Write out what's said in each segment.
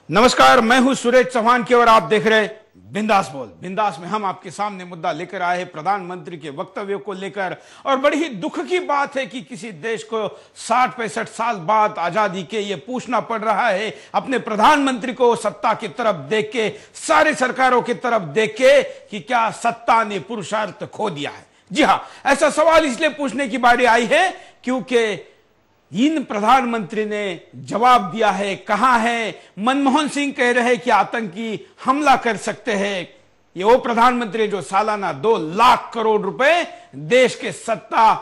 नमस्कार, मैं हूं सुरेश चौहान की और आप देख रहे बिंदास बोल। बिंदास में हम आपके सामने मुद्दा लेकर आए हैं प्रधानमंत्री के वक्तव्यों को लेकर। और बड़ी ही दुख की बात है कि किसी देश को 60-65 साल बाद आजादी के ये पूछना पड़ रहा है अपने प्रधानमंत्री को सत्ता की तरफ देख के, सारी सरकारों की तरफ देख के, कि क्या सत्ता ने पुरुषार्थ खो दिया है। जी हां, ऐसा सवाल इसलिए पूछने की बारी आई है क्योंकि इन प्रधानमंत्री ने जवाब दिया है, कहा है। मनमोहन सिंह कह रहे हैं कि आतंकी हमला कर सकते हैं। ये वो प्रधानमंत्री जो सालाना 2 लाख करोड़ रुपए देश के सत्ता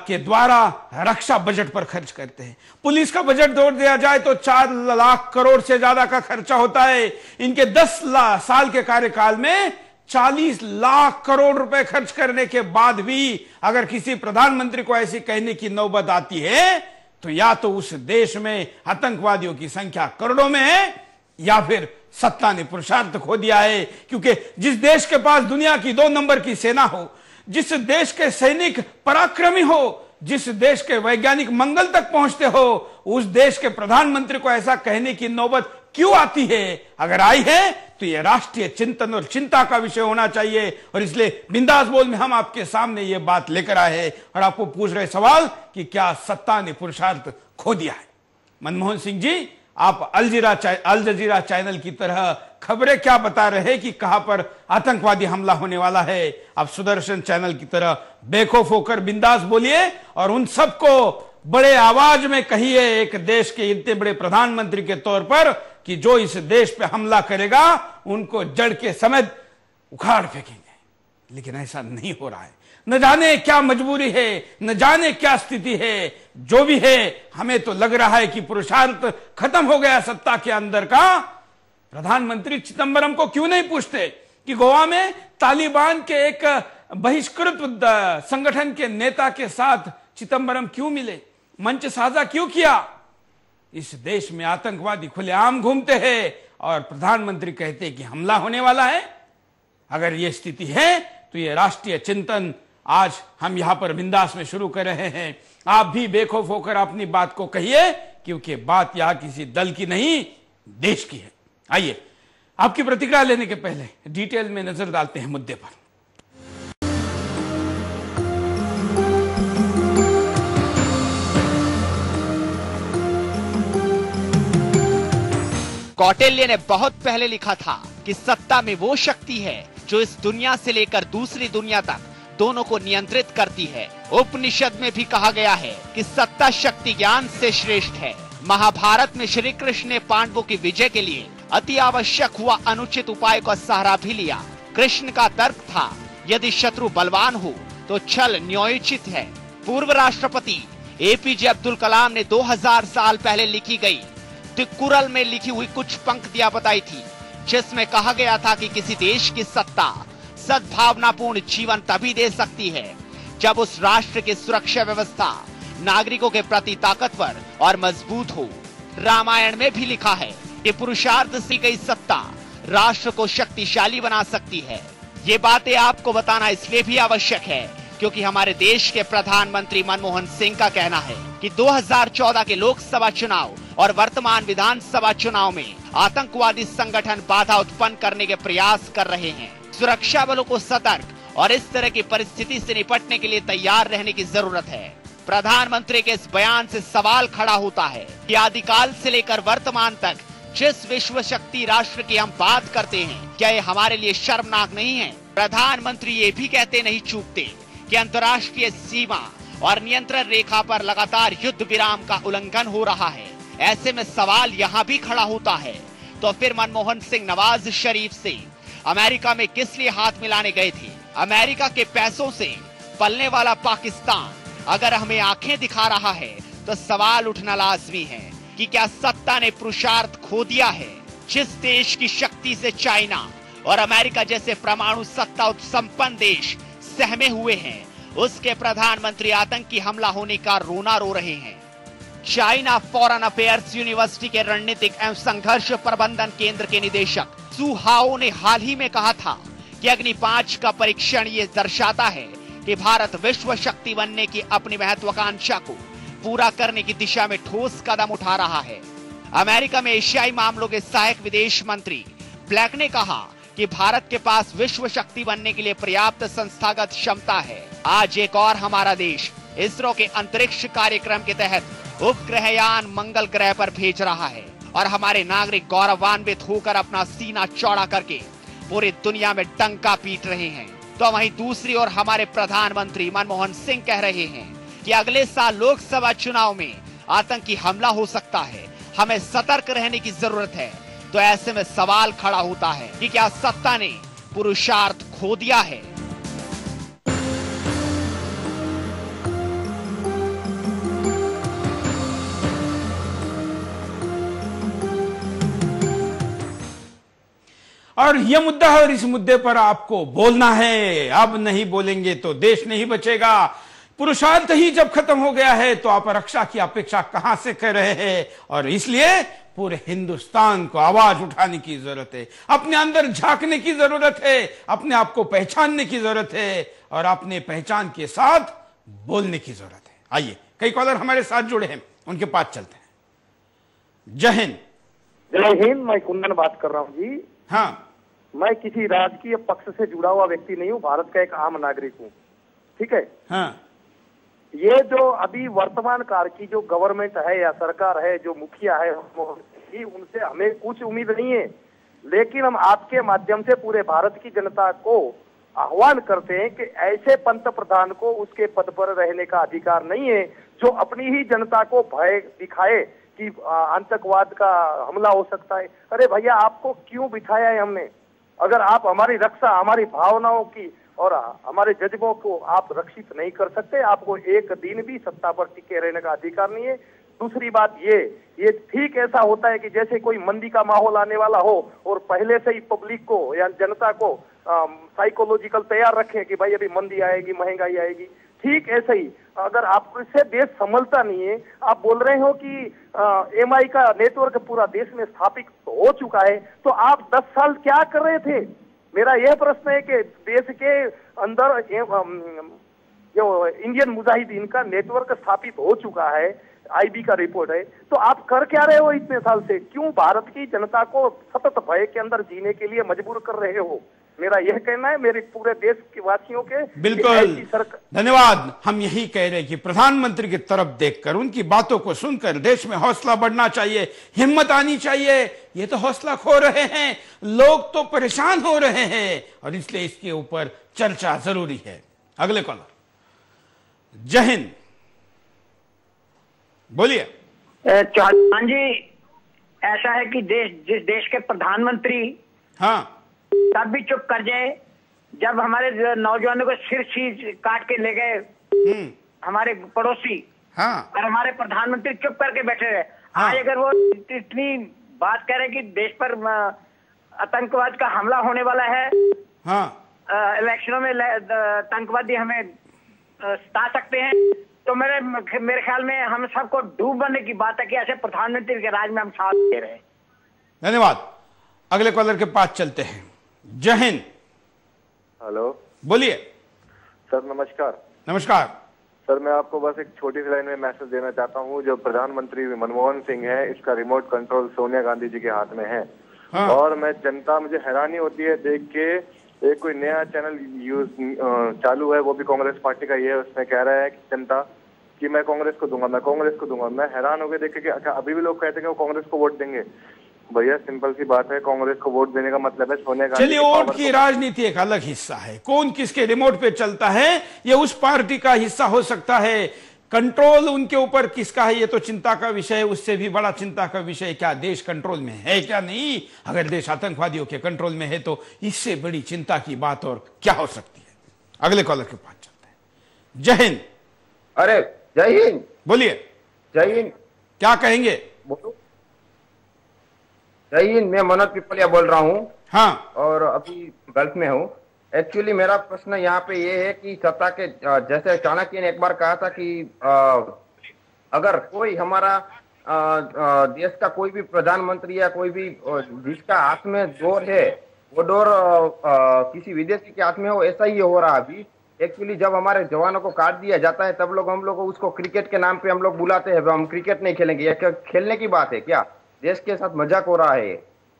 के द्वारा रक्षा बजट पर खर्च करते हैं। पुलिस का बजट जोड़ दिया जाए तो 4 लाख करोड़ से ज्यादा का खर्चा होता है। इनके 10 साल के कार्यकाल में 40 लाख करोड़ रुपए खर्च करने के बाद भी अगर किसी प्रधानमंत्री को ऐसे कहने की नौबत आती है तो या तो उस देश में आतंकवादियों की संख्या करोड़ों में है या फिर सत्ता ने पुरुषार्थ खो दिया है। क्योंकि जिस देश के पास दुनिया की 2 नंबर की सेना हो, जिस देश के सैनिक पराक्रमी हो, जिस देश के वैज्ञानिक मंगल तक पहुंचते हो, उस देश के प्रधानमंत्री को ऐसा कहने की नौबत क्यों आती है? अगर आई है तो यह राष्ट्रीय चिंतन और चिंता का विषय होना चाहिए। और इसलिए बिंदास बोल में हम आपके सामने यह बात लेकर आए हैं और आपको पूछ रहे सवाल कि क्या सत्ता ने पुरुषार्थ खो दिया है। मनमोहन सिंह जी, आप अल जजीरा चैनल की तरह खबरें क्या बता रहे हैं कि कहां पर आतंकवादी हमला होने वाला है। आप सुदर्शन चैनल की तरह बेखौफ होकर बिंदास बोलिए और उन सबको बड़े आवाज में कहिए, एक देश के इतने बड़े प्रधानमंत्री के तौर पर, कि जो इस देश पे हमला करेगा उनको जड़ के समेत उखाड़ फेंकेंगे। लेकिन ऐसा नहीं हो रहा है। न जाने क्या मजबूरी है, न जाने क्या स्थिति है। जो भी है, हमें तो लग रहा है कि पुरुषार्थ खत्म हो गया सत्ता के अंदर का। प्रधानमंत्री चिदंबरम को क्यों नहीं पूछते कि गोवा में तालिबान के एक बहिष्कृत संगठन के नेता के साथ चिदंबरम क्यों मिले, मंच साझा क्यों किया? इस देश में आतंकवादी खुलेआम घूमते हैं और प्रधानमंत्री कहते हैं कि हमला होने वाला है। अगर यह स्थिति है तो यह राष्ट्रीय चिंतन आज हम यहां पर बिंदास में शुरू कर रहे हैं। आप भी बेखौफ होकर अपनी बात को कहिए, क्योंकि बात यहां किसी दल की नहीं, देश की है। आइए, आपकी प्रतिक्रिया लेने के पहले डिटेल में नजर डालते हैं मुद्दे पर। कौटिल्य ने बहुत पहले लिखा था कि सत्ता में वो शक्ति है जो इस दुनिया से लेकर दूसरी दुनिया तक दोनों को नियंत्रित करती है। उपनिषद में भी कहा गया है कि सत्ता शक्ति ज्ञान से श्रेष्ठ है। महाभारत में श्री कृष्ण ने पांडवों की विजय के लिए अति आवश्यक हुआ अनुचित उपाय का सहारा भी लिया। कृष्ण का तर्क था, यदि शत्रु बलवान हो तो छल न्यायोचित है। पूर्व राष्ट्रपति एपीजे अब्दुल कलाम ने 2000 साल पहले लिखी गई तिरुकुरल में लिखी हुई कुछ पंक्तियां बताई थी, जिसमें कहा गया था कि किसी देश की सत्ता सद्भावनापूर्ण जीवन तभी दे सकती है जब उस राष्ट्र की सुरक्षा व्यवस्था नागरिकों के प्रति ताकतवर और मजबूत हो। रामायण में भी लिखा है कि पुरुषार्थ से गई सत्ता राष्ट्र को शक्तिशाली बना सकती है। ये बातें आपको बताना इसलिए भी आवश्यक है क्योंकि हमारे देश के प्रधानमंत्री मनमोहन सिंह का कहना है कि 2014 के लोकसभा चुनाव और वर्तमान विधानसभा चुनाव में आतंकवादी संगठन बाधा उत्पन्न करने के प्रयास कर रहे हैं। सुरक्षा बलों को सतर्क और इस तरह की परिस्थिति से निपटने के लिए तैयार रहने की जरूरत है। प्रधानमंत्री के इस बयान से सवाल खड़ा होता है कि आदिकाल से लेकर वर्तमान तक जिस विश्व शक्ति राष्ट्र की हम बात करते हैं, क्या ये हमारे लिए शर्मनाक नहीं है? प्रधानमंत्री ये भी कहते नहीं चूकते कि अंतर्राष्ट्रीय सीमा और नियंत्रण रेखा पर लगातार युद्ध विराम का उल्लंघन हो रहा है। ऐसे में सवाल यहाँ भी खड़ा होता है, तो फिर मनमोहन सिंह नवाज शरीफ से अमेरिका में किस लिए हाथ मिलाने गए थे? अमेरिका के पैसों से पलने वाला पाकिस्तान अगर हमें आंखें दिखा रहा है तो सवाल उठना लाजमी है कि क्या सत्ता ने पुरुषार्थ खो दिया है? जिस देश की शक्ति से चाइना और अमेरिका जैसे परमाणु सत्ता संपन्न देश सहमे हुए हैं, उसके प्रधानमंत्री आतंकी हमला होने का रोना रो रहे हैं। चाइना फॉरेन अफेयर्स यूनिवर्सिटी के रणनीतिक एवं संघर्ष प्रबंधन केंद्र के निदेशक सु हाओ ने हाल ही में कहा था कि अग्नि 5 का परीक्षण ये दर्शाता है कि भारत विश्व शक्ति बनने की अपनी महत्वाकांक्षा को पूरा करने की दिशा में ठोस कदम उठा रहा है। अमेरिका में एशियाई मामलों के सहायक विदेश मंत्री ब्लैक ने कहा कि भारत के पास विश्व शक्ति बनने के लिए पर्याप्त संस्थागत क्षमता है। आज एक और हमारा देश इसरो के अंतरिक्ष कार्यक्रम के तहत उपग्रहयान मंगल ग्रह पर भेज रहा है और हमारे नागरिक गौरवान्वित होकर अपना सीना चौड़ा करके पूरी दुनिया में डंका पीट रहे हैं। तो वहीं दूसरी ओर हमारे प्रधानमंत्री मनमोहन सिंह कह रहे हैं कि अगले साल लोकसभा चुनाव में आतंकी हमला हो सकता है, हमें सतर्क रहने की जरूरत है। तो ऐसे में सवाल खड़ा होता है कि क्या सत्ता ने पुरुषार्थ खो दिया है? और यह मुद्दा है और इस मुद्दे पर आपको बोलना है। अब नहीं बोलेंगे तो देश नहीं बचेगा। पुरुषार्थ ही जब खत्म हो गया है तो आप रक्षा की अपेक्षा कहां से कर रहे हैं? और इसलिए पूरे हिंदुस्तान को आवाज उठाने की जरूरत है, अपने अंदर झांकने की जरूरत है, अपने आप को पहचानने की जरूरत है और अपने पहचान के साथ बोलने की जरूरत है। आइए, कई कॉलर हमारे साथ जुड़े हैं, उनके पास चलते हैं। जय हिंद। जय हिंद। मैं कुंदन बात कर रहा हूँ जी। हाँ, मैं किसी राजकीय पक्ष से जुड़ा हुआ व्यक्ति नहीं हूँ, भारत का एक आम नागरिक हूँ। ठीक है। हाँ, ये जो अभी वर्तमान काल की जो गवर्नमेंट है या सरकार है, जो मुखिया है, उनसे हमें कुछ उम्मीद नहीं है, लेकिन हम आपके माध्यम से पूरे भारत की जनता को आह्वान करते हैं कि ऐसे पंत प्रधान को उसके पद पर रहने का अधिकार नहीं है जो अपनी ही जनता को भय दिखाए कि आतंकवाद का हमला हो सकता है। अरे भैया, आपको क्यों बिठाया है हमने? अगर आप हमारी रक्षा, हमारी भावनाओं की और हमारे जज्बों को आप रक्षित नहीं कर सकते, आपको एक दिन भी सत्ता पर टिके रहने का अधिकार नहीं है। दूसरी बात ये ठीक ऐसा होता है कि जैसे कोई मंदी का माहौल आने वाला हो और पहले से ही पब्लिक को या जनता को साइकोलॉजिकल तैयार रखें कि भाई अभी मंदी आएगी, महंगाई आएगी। ठीक ऐसे ही अगर आपको इससे देश संभलता नहीं है, आप बोल रहे हो कि एमआई का नेटवर्क पूरा देश में स्थापित हो चुका है, तो आप 10 साल क्या कर रहे थे? मेरा यह प्रश्न है कि देश के अंदर जो इंडियन मुजाहिदीन का नेटवर्क स्थापित हो चुका है, आईबी का रिपोर्ट है, तो आप कर क्या रहे हो इतने साल से? क्यों भारत की जनता को सतत भय के अंदर जीने के लिए मजबूर कर रहे हो? मेरा यह कहना है, मेरे पूरे देश के वासियों के। बिल्कुल, धन्यवाद। हम यही कह रहे हैं कि प्रधानमंत्री की तरफ देखकर, उनकी बातों को सुनकर देश में हौसला बढ़ना चाहिए, हिम्मत आनी चाहिए। ये तो हौसला खो रहे हैं, लोग तो परेशान हो रहे हैं और इसलिए इसके ऊपर चर्चा जरूरी है। अगले कॉलर। जय हिंद, बोलिए। चौहान जी, ऐसा है कि जिस देश के प्रधानमंत्री हाँ तब भी चुप कर जाए जब हमारे नौजवानों को सिर चीज काट के ले गए हमारे पड़ोसी, हाँ, और हमारे प्रधानमंत्री चुप करके बैठे रहे। हाँ। आज अगर वो इतनी बात कह रहे कि देश पर आतंकवाद का हमला होने वाला है, हाँ, इलेक्शनों में आतंकवादी हमें सता सकते हैं, तो मेरे ख्याल में हम सबको डूब बनने की बात है कि ऐसे प्रधानमंत्री के राज में हम साथ दे रहे हैं। धन्यवाद। अगले कॉलर के पास चलते हैं। जय हिंद। हेलो, बोलिए। सर नमस्कार। नमस्कार सर, मैं आपको बस एक छोटी सी लाइन में मैसेज देना चाहता हूँ। जो प्रधानमंत्री मनमोहन सिंह है, इसका रिमोट कंट्रोल सोनिया गांधी जी के हाथ में है। हाँ। और मुझे हैरानी होती है देख के, एक कोई नया चैनल चालू है, वो भी कांग्रेस पार्टी का ही है। उसमें कह रहा है कि जनता कि मैं कांग्रेस को दूंगा, मैं कांग्रेस को दूंगा। मैं हैरान हो गया देख के कि अच्छा, अभी भी लोग कहते हैं कि वो कांग्रेस को वोट देंगे। भैया सिंपल सी बात है, कांग्रेस को वोट देने का मतलब है सोनिया गांधी। चलिए, वोट की राजनीति एक अलग हिस्सा है, कौन किसके रिमोट पे चलता है ये उस पार्टी का हिस्सा हो सकता है। कंट्रोल उनके ऊपर किसका है ये तो चिंता का विषय है। उससे भी बड़ा चिंता का विषय क्या देश कंट्रोल में है क्या नहीं। अगर देश आतंकवादियों के कंट्रोल में है तो इससे बड़ी चिंता की बात और क्या हो सकती है। अगले कॉलर के पास चलते हैं। जय हिंद। अरे जय हिंद। बोलिए। जय हिंद। क्या कहेंगे? बोलो। जय हिंद। मैं मनोज पिपलिया बोल रहा हूँ। हाँ। और अभी गल्फ में हूँ। एक्चुअली मेरा प्रश्न यहाँ पे ये है कि सत्ता के जैसे चाणक्य ने एक बार कहा था कि अगर कोई हमारा देश का कोई भी प्रधानमंत्री या कोई भी जिसका हाथ में डोर है, वो डोर किसी विदेशी के हाथ में हो, ऐसा ही हो रहा अभी। एक्चुअली जब हमारे जवानों को काट दिया जाता है तब हम लोग उसको क्रिकेट के नाम पे हम लोग बुलाते हैं, हम क्रिकेट नहीं खेलेंगे। या खेलने की बात है क्या? देश के साथ मजाक हो रहा है।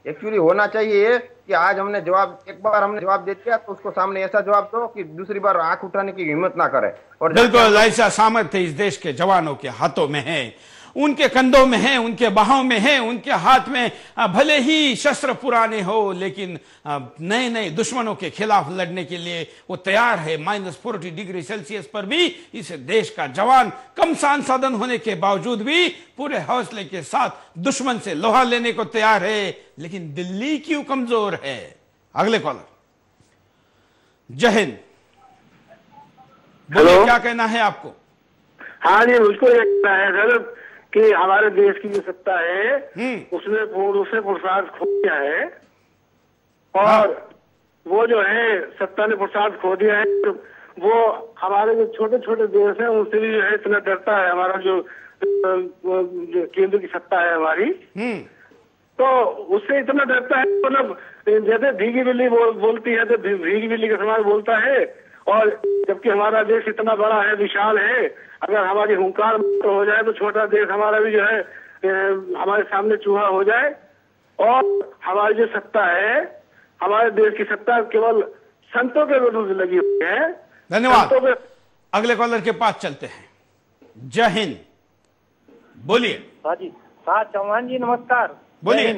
एक्चुअली होना चाहिए ये कि आज हमने जवाब, एक बार हमने जवाब दे दिया तो उसको सामने ऐसा जवाब दो कि दूसरी बार आंख उठाने की हिम्मत ना करे। और बिल्कुल ऐसा सामर्थ्य इस देश के जवानों के हाथों में है, उनके कंधों में है, उनके बाहों में है, उनके हाथ में भले ही शस्त्र पुराने हो, लेकिन नए नए दुश्मनों के खिलाफ लड़ने के लिए वो तैयार है। -40 डिग्री सेल्सियस पर भी इस देश का जवान कम संसाधन होने के बावजूद भी पूरे हौसले के साथ दुश्मन से लोहा लेने को तैयार है। लेकिन दिल्ली क्यों कमजोर है? अगले कॉलर। जय हिंद, बोलिए, क्या कहना है आपको? हाँ जी, मुझको ये कहना है सर कि हमारे देश की जो सत्ता है उसने पुरुषार्थ खो दिया है, और वो जो है सत्ता ने पुरुषार्थ खो दिया है। तो वो हमारे जो छोटे छोटे देश है उनसे भी जो है इतना डरता है। हमारा जो केंद्र की सत्ता है हमारी, तो उससे इतना डरता है, मतलब जैसे भीगी बिल्ली बोलती है तो भीगी बिल्ली के समान बोलता है। और जबकि हमारा देश इतना बड़ा है, विशाल है, अगर हमारी हुंकार तो हो जाए तो छोटा देश हमारा भी जो है हमारे सामने चूहा हो जाए। और हमारी जो सत्ता है, हमारे देश की सत्ता केवल संतों के विरुद्ध लगी हुई है। धन्यवाद। अगले कॉलर के पास चलते हैं। जय हिंद, बोलिए। हाँ जी, हाँ चौहान जी नमस्कार। बोलिए।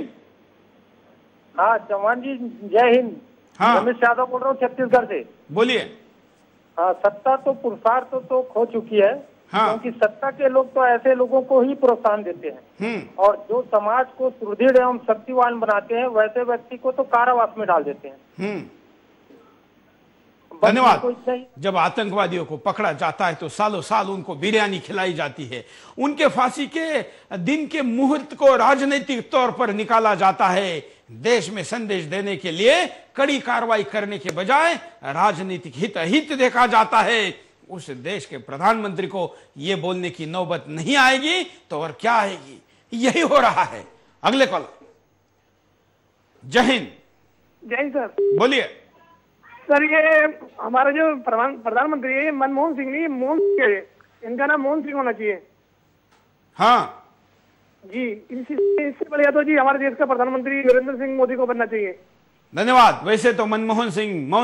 हाँ चौहान जी जय हिंद। हाँ, रमेश यादव बोल रहा हूँ छत्तीसगढ़ से। बोलिए। हाँ, सत्ता तो पुरुषार्थ तो खो चुकी है। हाँ। क्योंकि सत्ता के लोग तो ऐसे लोगों को ही प्रोत्साहन देते हैं, और जो समाज को सुदृढ़ एवं शक्तिवान बनाते हैं वैसे व्यक्ति को तो कारावास में डाल देते हैं। धन्यवाद। जब आतंकवादियों को पकड़ा जाता है तो सालों साल उनको बिरयानी खिलाई जाती है। उनके फांसी के दिन के मुहूर्त को राजनीतिक तौर पर निकाला जाता है। देश में संदेश देने के लिए कड़ी कार्रवाई करने के बजाय राजनीतिक हित देखा जाता है। उस देश के प्रधानमंत्री को यह बोलने की नौबत नहीं आएगी तो और क्या आएगी? यही हो रहा है। अगले कॉलर। जय हिंद। जय हिंद सर। बोलिए। सर, ये हमारा जो प्रधानमंत्री है मनमोहन सिंह नहीं, मोहन सिंह है, इनका नाम मोहन सिंह होना चाहिए। हाँ जी, इससे बढ़िया तो जी हमारे देश का प्रधानमंत्री नरेंद्र सिंह मोदी को बनना चाहिए। धन्यवाद। वैसे तो मोहन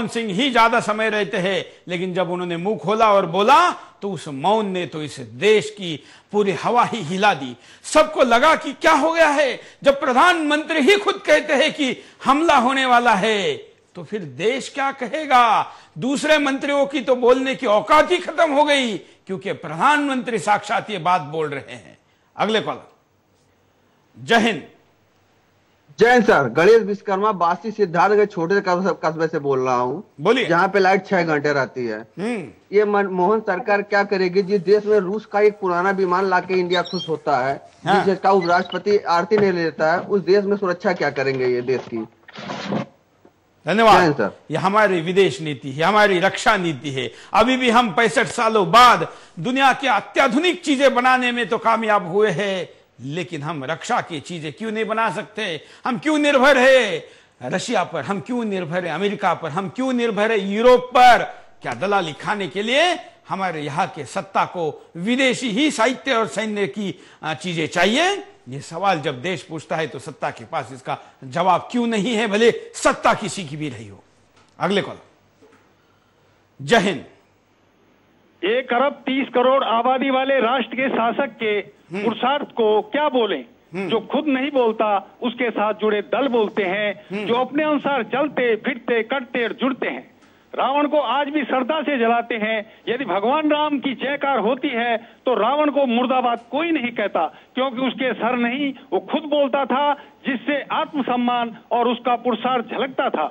सिंह ही ज्यादा समय रहते हैं, लेकिन जब उन्होंने मुंह खोला और बोला तो उस मौन ने तो इस देश की पूरी हवा ही हिला दी। सबको लगा कि क्या हो गया है। जब प्रधानमंत्री ही खुद कहते हैं कि हमला होने वाला है तो फिर देश क्या कहेगा? दूसरे मंत्रियों की तो बोलने की औकात ही खत्म हो गई, क्योंकि प्रधानमंत्री साक्षात ये बात बोल रहे हैं। अगले कॉलर। जय हिंद। जय हिंद सर। गणेश विश्वकर्मा बासी सिद्धार्थनगर छोटे कस्बे से बोल रहा हूँ। बोलिए। जहाँ पे लाइट 6 घंटे रहती है। ये मनमोहन सरकार क्या करेगी? जिस देश में रूस का एक पुराना विमान लाके इंडिया खुश होता है, जिस देश का उपराष्ट्रपति आरती नहीं लेता है, उस देश में सुरक्षा क्या करेंगे ये देश की? धन्यवाद। ये हमारी विदेश नीति है, हमारी रक्षा नीति है। अभी भी हम 65 सालों बाद दुनिया की अत्याधुनिक चीजें बनाने में तो कामयाब हुए हैं, लेकिन हम रक्षा की चीजें क्यों नहीं बना सकते? हम क्यों निर्भर है रशिया पर? हम क्यों निर्भर है अमेरिका पर? हम क्यों निर्भर है यूरोप पर? क्या दलाली खाने के लिए हमारे यहाँ के सत्ता को विदेशी ही साहित्य और सैन्य की चीजें चाहिए? ये सवाल जब देश पूछता है तो सत्ता के पास इसका जवाब क्यों नहीं है, भले सत्ता किसी की भी रही हो। अगले कॉल। जय हिंद। 1 अरब 30 करोड़ आबादी वाले राष्ट्र के शासक के पुरुषार्थ को क्या बोलें? जो खुद नहीं बोलता उसके साथ जुड़े दल बोलते हैं, जो अपने अनुसार चलते फिरते कटते और जुड़ते हैं। रावण को आज भी श्रद्धा से जलाते हैं। यदि भगवान राम की जयकार होती है तो रावण को मुर्दाबाद कोई नहीं कहता, क्योंकि उसके सर नहीं, वो खुद बोलता था, जिससे आत्मसम्मान और उसका पुरुषार्थ झलकता था।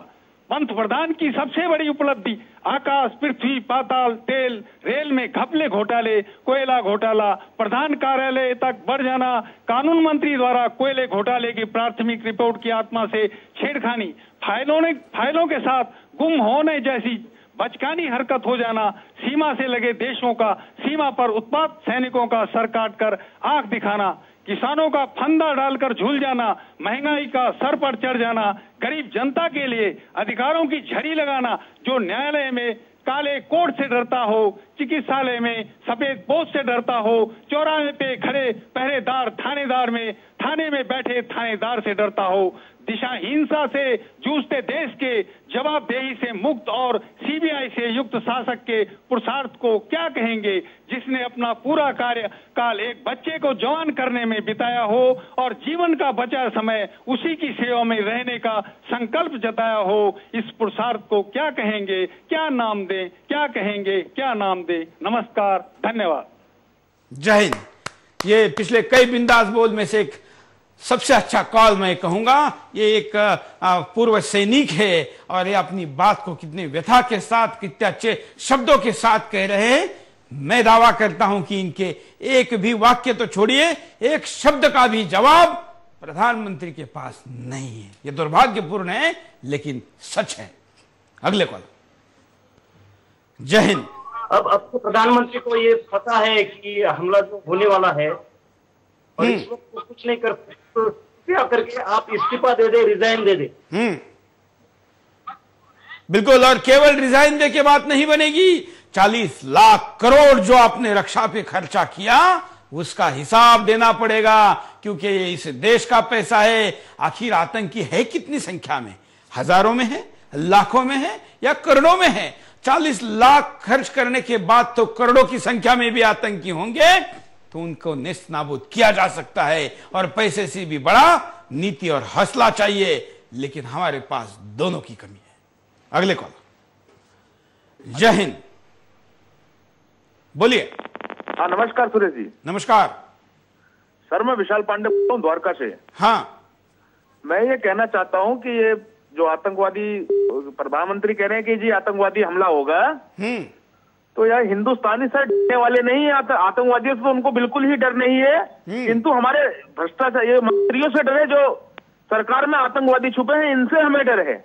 पंत प्रधान की सबसे बड़ी उपलब्धि आकाश, पृथ्वी, पाताल, तेल, रेल में घपले घोटाले, कोयला घोटाला, प्रधान कार्यालय तक बढ़ जाना, कानून मंत्री द्वारा कोयले घोटाले की प्राथमिक रिपोर्ट की आत्मा से छेड़खानी, फाइलों के साथ गुम होने जैसी बचकानी हरकत हो जाना, सीमा से लगे देशों का सीमा पर उत्पात सैनिकों का सर काट कर आंख दिखाना, किसानों का फंदा डालकर झूल जाना, महंगाई का सर पर चढ़ जाना, गरीब जनता के लिए अधिकारों की झड़ी लगाना, जो न्यायालय में काले कोट से डरता हो, चिकित्सालय में सफेद पोस्ट से डरता हो, चौराहे पे खड़े पहरेदार थानेदार में थाने में बैठे थानेदार से डरता हो। दिशा हिंसा से जूझते देश के जवाबदेही से मुक्त और सीबीआई से युक्त शासक के पुरुषार्थ को क्या कहेंगे, जिसने अपना पूरा कार्यकाल एक बच्चे को जवान करने में बिताया हो और जीवन का बचा समय उसी की सेवा में रहने का संकल्प जताया हो। इस पुरुषार्थ को क्या कहेंगे, क्या नाम दें, क्या कहेंगे, क्या नाम दें। नमस्कार, धन्यवाद। जय हिंद। ये पिछले कई बिंदास बोल में से एक सबसे अच्छा कॉल मैं कहूंगा। ये एक पूर्व सैनिक है और ये अपनी बात को कितनी व्यथा के साथ, कितने अच्छे शब्दों के साथ कह रहे हैं। मैं दावा करता हूं कि इनके एक भी वाक्य तो छोड़िए, एक शब्द का भी जवाब प्रधानमंत्री के पास नहीं है। ये दुर्भाग्यपूर्ण है लेकिन सच है। अगले कॉल। जय हिंद। अब तो प्रधानमंत्री को ये पता है कि हमला जो होने वाला है और इस वक्त कुछ नहीं कर, तो क्या करके आप इस्तीफा दे दे, रिजाइन दे दे। बिल्कुल। और केवल रिजाइन दे के बात नहीं बनेगी। 40 लाख करोड़ जो आपने रक्षा पे खर्चा किया उसका हिसाब देना पड़ेगा, क्योंकि ये इस देश का पैसा है। आखिर आतंकी है कितनी संख्या में? हजारों में है, लाखों में है या करोड़ों में है? 40 लाख खर्च करने के बाद तो करोड़ों की संख्या में भी आतंकी होंगे, तो उनको नेस्त नाबूद किया जा सकता है। और पैसे से भी बड़ा नीति और हौसला चाहिए, लेकिन हमारे पास दोनों की कमी है। अगले कॉल। जय हिंद। बोलिए। हाँ, नमस्कार सुरेश जी। नमस्कार सर, मैं विशाल पांडे बोल रहा हूँ द्वारका से। हाँ, मैं ये कहना चाहता हूँ कि ये जो आतंकवादी प्रधानमंत्री कह रहे हैं कि जी आतंकवादी हमला होगा, तो यार हिंदुस्तानी सर डरने वाले नहीं है। आतंकवादियों से तो उनको बिल्कुल ही डर नहीं है, किंतु हमारे भ्रष्टाचार ये मंत्रियों से डर है जो सरकार में आतंकवादी छुपे हैं, इनसे हमें डर है।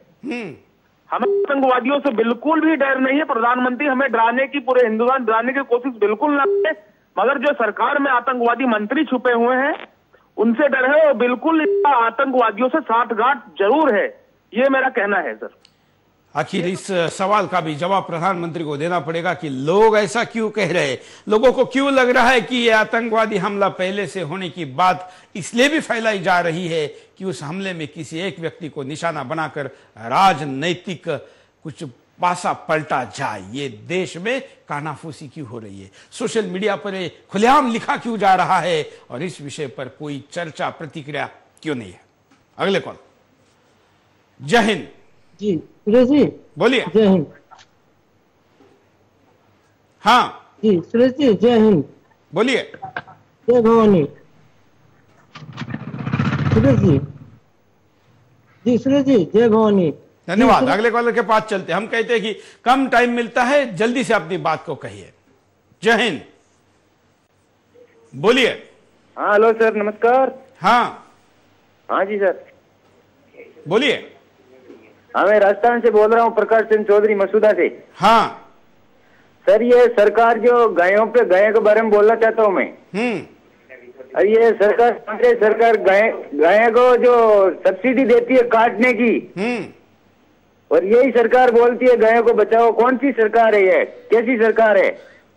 हमें आतंकवादियों से बिल्कुल भी डर नहीं है। प्रधानमंत्री हमें डराने की, पूरे हिंदुस्तान डराने की कोशिश बिल्कुल ना करे, मगर जो सरकार में आतंकवादी मंत्री छुपे हुए हैं उनसे डर है। और बिल्कुल आतंकवादियों से साठगांठ जरूर है, ये मेरा कहना है सर। आखिर इस सवाल का भी जवाब प्रधानमंत्री को देना पड़ेगा कि लोग ऐसा क्यों कह रहे हैं। लोगों को क्यों लग रहा है कि यह आतंकवादी हमला पहले से होने की बात इसलिए भी फैलाई जा रही है कि उस हमले में किसी एक व्यक्ति को निशाना बनाकर राजनैतिक कुछ पासा पलटा जाए। ये देश में कानाफूसी क्यों हो रही है, सोशल मीडिया पर खुलेआम लिखा क्यों जा रहा है, और इस विषय पर कोई चर्चा प्रतिक्रिया क्यों नहीं है। अगले कॉल। जय हिंद। जी सुरेश जी बोलिए। जय हिंद। हाँ जी सुरेश जी जय हिंद। बोलिए। जय भवानी। सुरेश जी, जी सुरेश जी जय भवानी। धन्यवाद। अगले कॉलर के पास चलते। हम कहते हैं कि कम टाइम मिलता है, जल्दी से अपनी बात को कहिए। जय हिंद। बोलिए। हाँ हेलो सर, नमस्कार। हाँ हाँ जी सर बोलिए। हाँ, मैं राजस्थान से बोल रहा हूँ, प्रकाश चंद्र चौधरी मसूदा से। हाँ सर, ये सरकार जो गायों के बारे में बोलना चाहता हूँ मैं। ये सरकार, कांग्रेस सरकार गाय को जो सब्सिडी देती है काटने की, और यही सरकार बोलती है गायों को बचाओ। कौन सी सरकार है ये, कैसी सरकार है?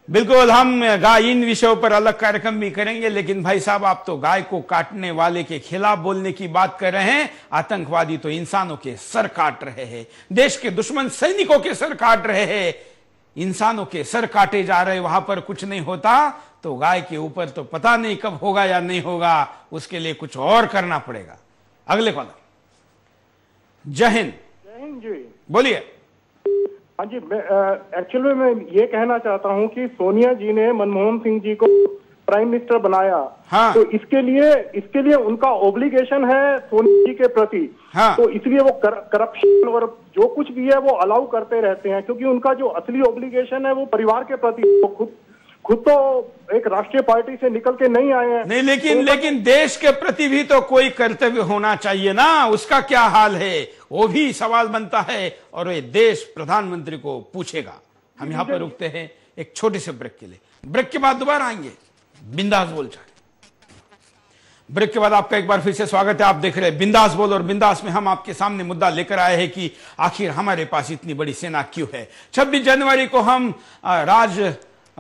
बिल्कुल, हम गाय इन विषयों पर अलग कार्यक्रम भी करेंगे, लेकिन भाई साहब आप तो गाय को काटने वाले के खिलाफ बोलने की बात कर रहे हैं। आतंकवादी तो इंसानों के सर काट रहे हैं, देश के दुश्मन सैनिकों के सर काट रहे हैं, इंसानों के सर काटे जा रहे। वहां पर कुछ नहीं होता तो गाय के ऊपर तो पता नहीं कब होगा या नहीं होगा, उसके लिए कुछ और करना पड़ेगा। अगले कॉलर। जय हिंद। जय हिंद जी। बोलिए। हाँ जी, एक्चुअली मैं ये कहना चाहता हूँ कि सोनिया जी ने मनमोहन सिंह जी को प्राइम मिनिस्टर बनाया। हाँ। तो इसके लिए उनका ऑब्लिगेशन है सोनिया जी के प्रति। हाँ। तो इसलिए वो करप्शन और जो कुछ भी है वो अलाउ करते रहते हैं, क्योंकि उनका जो असली ऑब्लिगेशन है वो परिवार के प्रति। वो खुद तो एक राष्ट्रीय पार्टी से निकल के नहीं आए हैं। नहीं, लेकिन देश के प्रति भी तो कोई कर्तव्य होना चाहिए ना, उसका क्या हाल है वो भी सवाल बनता है, और ये देश प्रधानमंत्री को पूछेगा। हम यहाँ पर रुकते हैं एक छोटे से ब्रेक के लिए। ब्रेक के बाद दोबारा आएंगे बिंदास बोल चाहे। ब्रेक के बाद आपका एक बार फिर से स्वागत है। आप देख रहे हैं बिंदास बोल, और बिंदास में हम आपके सामने मुद्दा लेकर आए हैं कि आखिर हमारे पास इतनी बड़ी सेना क्यों है। 26 जनवरी को हम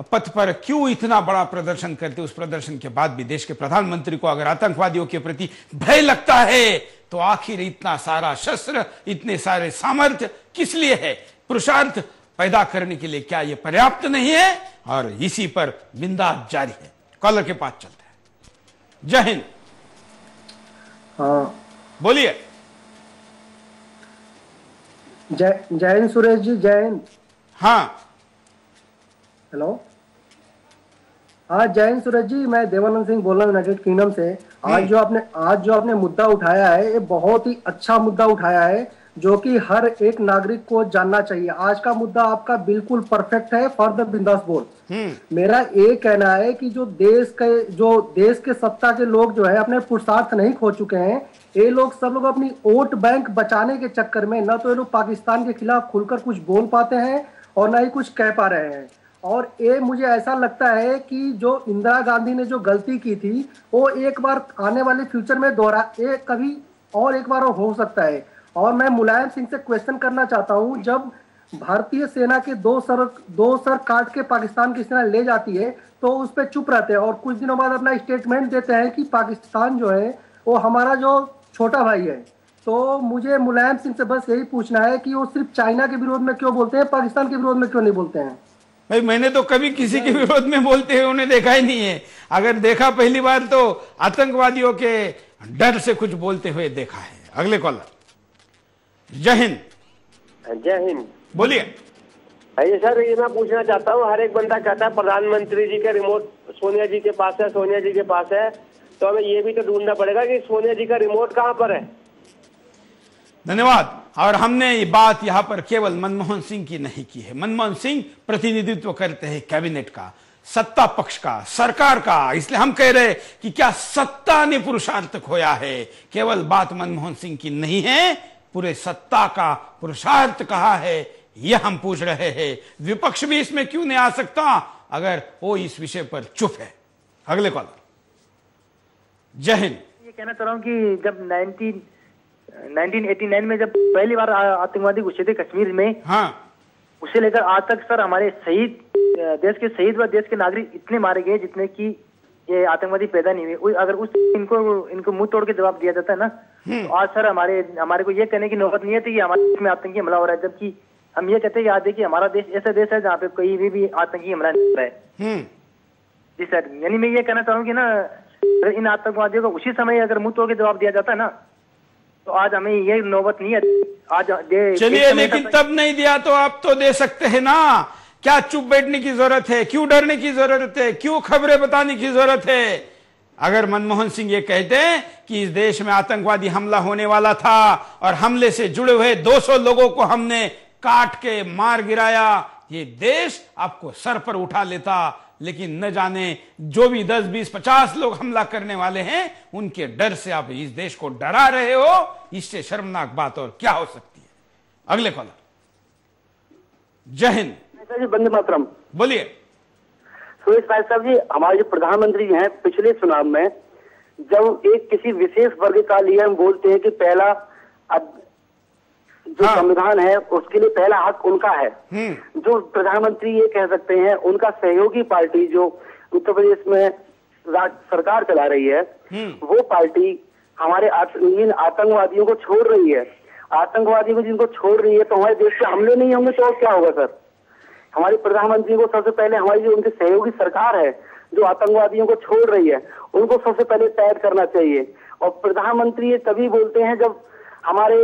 पथ पर क्यों इतना बड़ा प्रदर्शन करते, उस प्रदर्शन के बाद भी देश के प्रधानमंत्री को अगर आतंकवादियों के प्रति भय लगता है तो आखिर इतना सारा शस्त्र, इतने सारे सामर्थ्य किस लिए है? पुरुषार्थ पैदा करने के लिए क्या यह पर्याप्त नहीं है? और इसी पर बिंदास जारी है। कॉलर के पास चलते हैं। जय हिंद। हाँ बोलिए। जय हिंद सुरेश जी, जय हिंद। हाँ हेलो, हाँ जय हिंद सुरेश जी, मैं देवानंद सिंह बोल रहा हूँ यूनाइटेड किंगडम से। आज जो आपने मुद्दा उठाया है, ये बहुत ही अच्छा मुद्दा उठाया है जो कि हर एक नागरिक को जानना चाहिए। आज का मुद्दा आपका बिल्कुल परफेक्ट है फॉर द बिंदास बोल। मेरा ये कहना है कि जो देश के सत्ता के लोग जो है अपने पुरुषार्थ नहीं खो चुके हैं, ये लोग सब लोग अपनी वोट बैंक बचाने के चक्कर में न तो ये लोग पाकिस्तान के खिलाफ खुलकर कुछ बोल पाते हैं और न ही कुछ कह पा रहे हैं। और ये मुझे ऐसा लगता है कि जो इंदिरा गांधी ने जो गलती की थी वो एक बार आने वाले फ्यूचर में कभी और एक बार हो सकता है। और मैं मुलायम सिंह से क्वेश्चन करना चाहता हूं, जब भारतीय सेना के दो सर काट के पाकिस्तान की सेना ले जाती है तो उस पर चुप रहते हैं और कुछ दिनों बाद अपना स्टेटमेंट देते हैं कि पाकिस्तान जो है वो हमारा जो छोटा भाई है। तो मुझे मुलायम सिंह से बस यही पूछना है कि वो सिर्फ चाइना के विरोध में क्यों बोलते हैं, पाकिस्तान के विरोध में क्यों नहीं बोलते हैं? भाई मैंने तो कभी किसी के विरोध में बोलते हुए उन्हें देखा ही नहीं है। अगर देखा पहली बार तो आतंकवादियों के डर से कुछ बोलते हुए देखा है। अगले कॉलर। जय हिंद। जय हिंद। बोलिए। अरे सर, ये मैं पूछना चाहता हूँ, हर एक बंदा कहता है प्रधानमंत्री जी का रिमोट सोनिया जी के पास है, सोनिया जी के पास है, तो हमें ये भी तो ढूंढना पड़ेगा कि सोनिया जी का रिमोट कहाँ पर है। धन्यवाद। और हमने ये बात यहां पर केवल मनमोहन सिंह की नहीं की है। मनमोहन सिंह प्रतिनिधित्व करते हैं कैबिनेट का, सत्ता पक्ष का, सरकार का, इसलिए हम कह रहे कि क्या सत्ता ने पुरुषार्थ खोया है? केवल बात मनमोहन सिंह की नहीं है, पूरे सत्ता का पुरुषार्थ कहा है, यह हम पूछ रहे हैं। विपक्ष भी इसमें क्यों नहीं आ सकता अगर वो इस विषय पर चुप है? अगले कॉलर। जय हिंद। ये कहना चाह रहा हूँ कि जब 1989 में जब पहली बार आतंकवादी घुसे थे कश्मीर में, हाँ, उसे लेकर आज तक सर हमारे शहीद, देश के शहीद व देश के नागरिक इतने मारे गए जितने कि ये आतंकवादी पैदा नहीं हुए। अगर इनको मुंह तोड़ के जवाब दिया जाता है ना, तो आज सर हमारे को ये कहने की नौबत नहीं है कि हमारे देश में आतंकी हमला हो रहा है, जबकि हम ये कहते हैं याद है कि हमारा देश ऐसा देश है जहाँ पे कहीं भी आतंकी हमला नहीं हो रहा है। जी सर, यानी मैं ये कहना चाहूँ कि ना इन आतंकवादियों को उसी समय अगर मुंह तोड़ के जवाब दिया जाता है ना, तो आज हमें ये नौबत नहीं है। आज चलिए, लेकिन तब नहीं दिया तो आप तो दे सकते हैं ना। क्या चुप बैठने की जरूरत है? क्यों डरने की जरूरत है? क्यों खबरें बताने की जरूरत है? अगर मनमोहन सिंह ये कहते हैं कि इस देश में आतंकवादी हमला होने वाला था और हमले से जुड़े हुए 200 लोगों को हमने काट के मार गिराया, ये देश आपको सर पर उठा लेता। लेकिन न जाने जो भी 10, 20, 50 लोग हमला करने वाले हैं, उनके डर से आप इस देश को डरा रहे हो। इससे शर्मनाक बात और क्या हो सकती है? अगले कॉलर। जय हिंद। जी, वंदे मातरम। बोलिए। सुरेश भाई साहब जी, हमारे जो प्रधानमंत्री हैं पिछले चुनाव में जब एक किसी विशेष वर्ग का लिए हम बोलते हैं कि पहला जो संविधान है उसके लिए पहला हक उनका है, जो प्रधानमंत्री ये कह सकते हैं उनका सहयोगी पार्टी जो उत्तर प्रदेश में सरकार चला रही है, वो पार्टी हमारे इन आतंकवादियों को छोड़ रही है। आतंकवादियों को जिनको छोड़ रही है तो हमारे देश पे हमले नहीं होंगे तो क्या होगा सर? हमारे प्रधानमंत्री को सबसे पहले हमारी जो उनकी सहयोगी सरकार है जो आतंकवादियों को छोड़ रही है, उनको सबसे पहले तैयार करना चाहिए। और प्रधानमंत्री ये तभी बोलते हैं जब हमारे